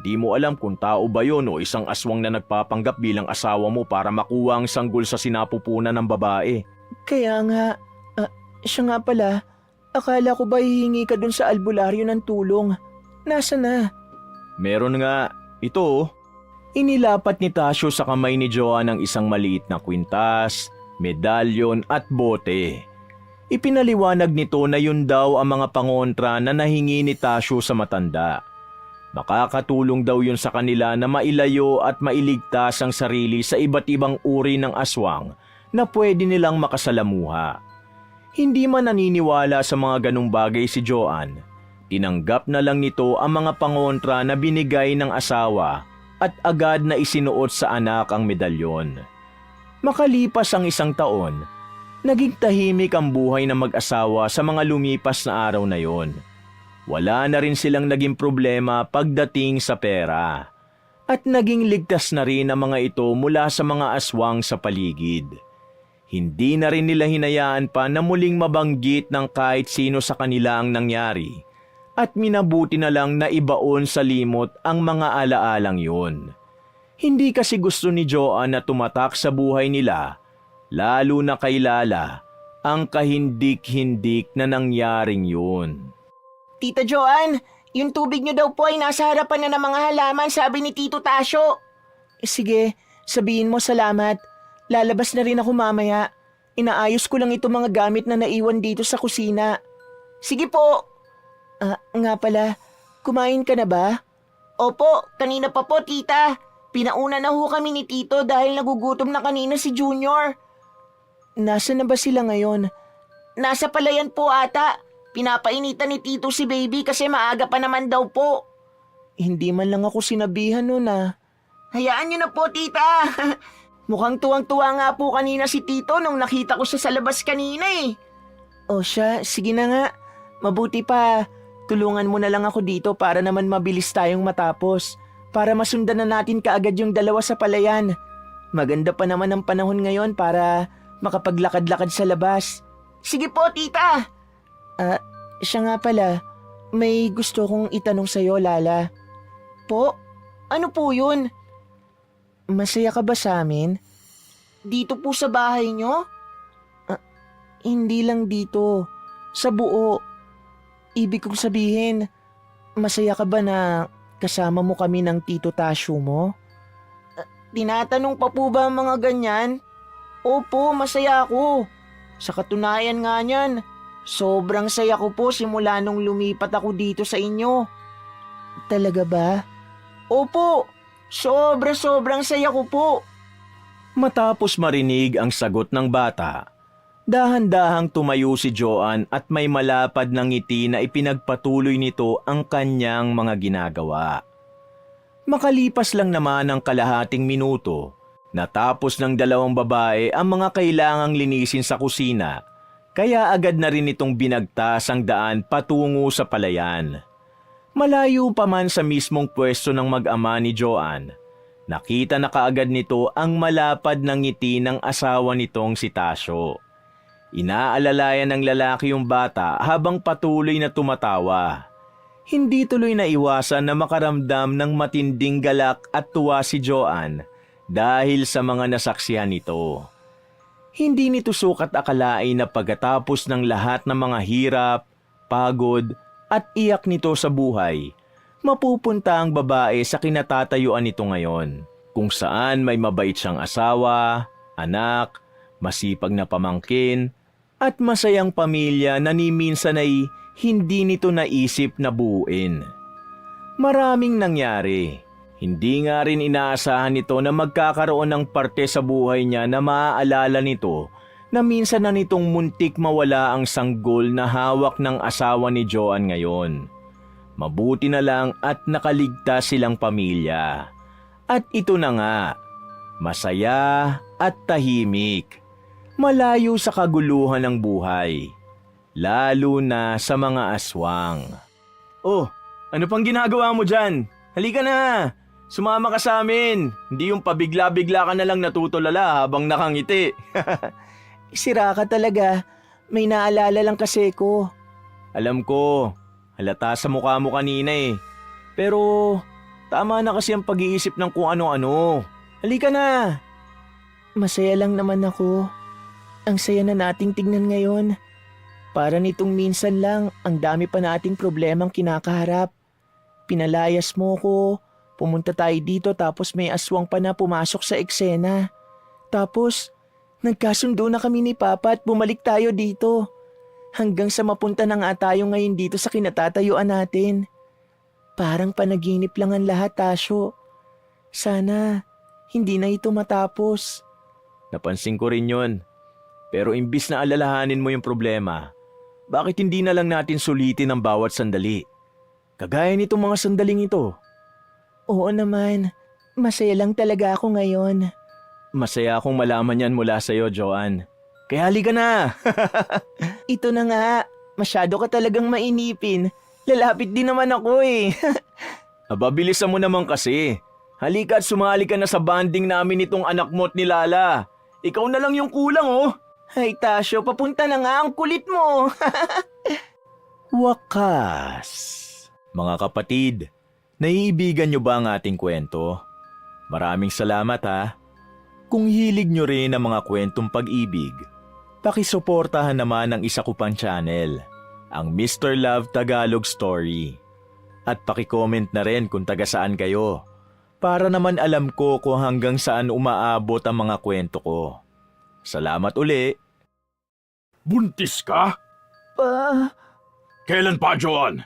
Di mo alam kung tao ba yun o isang aswang na nagpapanggap bilang asawa mo para makuha ang sanggol sa sinapupunan ng babae. Kaya nga, siya nga pala, akala ko ba hihingi ka dun sa albularyo ng tulong? Nasa na? Meron nga, ito oh. Inilapat ni Tasyo sa kamay ni Joan ang isang maliit na kwintas, medalyon at bote. Ipinaliwanag nito na yun daw ang mga pangontra na nahingi ni Tasyo sa matanda. Makakatulong daw yun sa kanila na mailayo at mailigtas ang sarili sa iba't ibang uri ng aswang na pwede nilang makasalamuha. Hindi man naniniwala sa mga ganong bagay si Joan, tinanggap na lang nito ang mga pangontra na binigay ng asawa at agad na isinuot sa anak ang medalyon. Makalipas ang 1 taon, naging tahimik ang buhay ng mag-asawa sa mga lumipas na araw na yon. Wala na rin silang naging problema pagdating sa pera. At naging ligtas na rin ang mga ito mula sa mga aswang sa paligid. Hindi na rin nila hinayaan pa na muling mabanggit ng kahit sino sa kanila ang nangyari. At minabuti na lang na ibaon sa limot ang mga alaalang yun. Hindi kasi gusto ni Joan na tumatak sa buhay nila, lalo na kay Lala, ang kahindik-hindik na nangyaring yun. Tita Joan, yung tubig niyo daw po ay nasa harapan na ng mga halaman, sabi ni Tito Tasyo. Sige, sabihin mo salamat. Lalabas na rin ako mamaya. Inaayos ko lang itong mga gamit na naiwan dito sa kusina. Sige po. Nga pala, kumain ka na ba? Opo, kanina pa po, tita. Pinauna na ho kami ni Tito dahil nagugutom na kanina si Junior. Nasaan na ba sila ngayon? Nasa palayan po ata. Pinapainitan ni Tito si baby kasi maaga pa naman daw po. Hindi man lang ako sinabihan nun Hayaan niyo na po, tita. Mukhang tuwang-tuwa nga po kanina si Tito nung nakita ko siya sa labas kanina eh. O siya, sige na nga. Mabuti pa, tulungan mo na lang ako dito para naman mabilis tayong matapos. Para masundan na natin kaagad yung dalawa sa palayan. Maganda pa naman ang panahon ngayon para makapaglakad-lakad sa labas. Sige po, tita. Siya nga pala, may gusto kong itanong sa'yo, Lala. Po? Ano po yun? Masaya ka ba sa amin? Dito po sa bahay niyo? Hindi lang dito, sa buo. Ibig kong sabihin, masaya ka ba na kasama mo kami ng Tito Tasyo mo? Tinatanong pa po ba ang mga ganyan? Opo, masaya ako. Sa katunayan nga niyan, sobrang saya ko po simula nung lumipat ako dito sa inyo. Talaga ba? Opo, sobrang saya ko po. Matapos marinig ang sagot ng bata, dahan-dahang tumayo si Joan at may malapad na ngiti na ipinagpatuloy nito ang kanyang mga ginagawa. Makalipas lang naman ang kalahating minuto, natapos ng 2 babae ang mga kailangang linisin sa kusina, kaya agad na rin itong binagtas ang daan patungo sa palayan. Malayo pa man sa mismong pwesto ng mag-ama ni Joan, nakita na kaagad nito ang malapad na ngiti ng asawa nitong si Tasyo. Inaalalayan ng lalaki yung bata habang patuloy na tumatawa. Hindi tuloy na iwasan na makaramdam ng matinding galak at tuwa si Joan dahil sa mga nasaksihan nito. Hindi nito sukat akalain na pagkatapos ng lahat ng mga hirap, pagod at iyak nito sa buhay, mapupunta ang babae sa kinatatayuan nito ngayon, kung saan may mabait siyang asawa, anak, masipag na pamangkin, at masayang pamilya na ni minsan ay hindi nito naisip na buuin. Maraming nangyari, Hindi nga rin inaasahan nito na magkakaroon ng parte sa buhay niya na maaalala nito na minsan na nitong muntik mawala ang sanggol na hawak ng asawa ni Joan ngayon. Mabuti na lang at nakaligtas silang pamilya. At ito na nga, masaya at tahimik. Malayo sa kaguluhan ng buhay. Lalo na sa mga aswang. Oh, ano pang ginagawa mo dyan? Halika na! Sumama ka sa amin. Hindi yung pabigla-bigla ka na lang natutulala habang nakangiti. Sira ka talaga. May naalala lang kasi ko. Alam ko, halata sa mukha mo kanina eh. Pero tama na kasi ang pag-iisip ng kung ano-ano. Halika na! Masaya lang naman ako. Ang saya na nating tignan ngayon. Para nitong minsan lang, ang dami pa nating problemang kinakaharap. Pinalayas mo ko. Pumunta tayo dito tapos may aswang pa na pumasok sa eksena. Tapos, nagkasundo na kami ni Papa at bumalik tayo dito. Hanggang sa mapunta na nga tayo ngayon dito sa kinatatayuan natin. Parang panaginip lang ang lahat, Tasyo. Sana, hindi na ito matapos. Napansin ko rin yun. Pero imbis na alalahanin mo yung problema, bakit hindi na lang natin sulitin ang bawat sandali? Kagaya nitong mga sandaling ito. Oo naman, masaya lang talaga ako ngayon. Masaya akong malaman yan mula sa'yo, Joan. Kaya halika na! Ito na nga, masyado ka talagang mainipin. Lalapit din naman ako eh. Aba, bilisan mo naman kasi. Halika at sumali ka na sa banding namin itong anak mo at ni Lala. Ikaw na lang yung kulang oh. Ay Tasyo, papunta na nga ang kulit mo. Wakas! Mga kapatid, naiibigan nyo ba ang ating kwento? Maraming salamat ha. Kung hilig nyo rin ang mga kwentong pag-ibig, pakisuportahan naman ang isa ko pang channel, ang Mr. Love Tagalog Story. At pakicomment na rin kung taga saan kayo, para naman alam ko kung hanggang saan umaabot ang mga kwento ko. Salamat uli! Buntis ka? Pa, Kailan pa, Joan?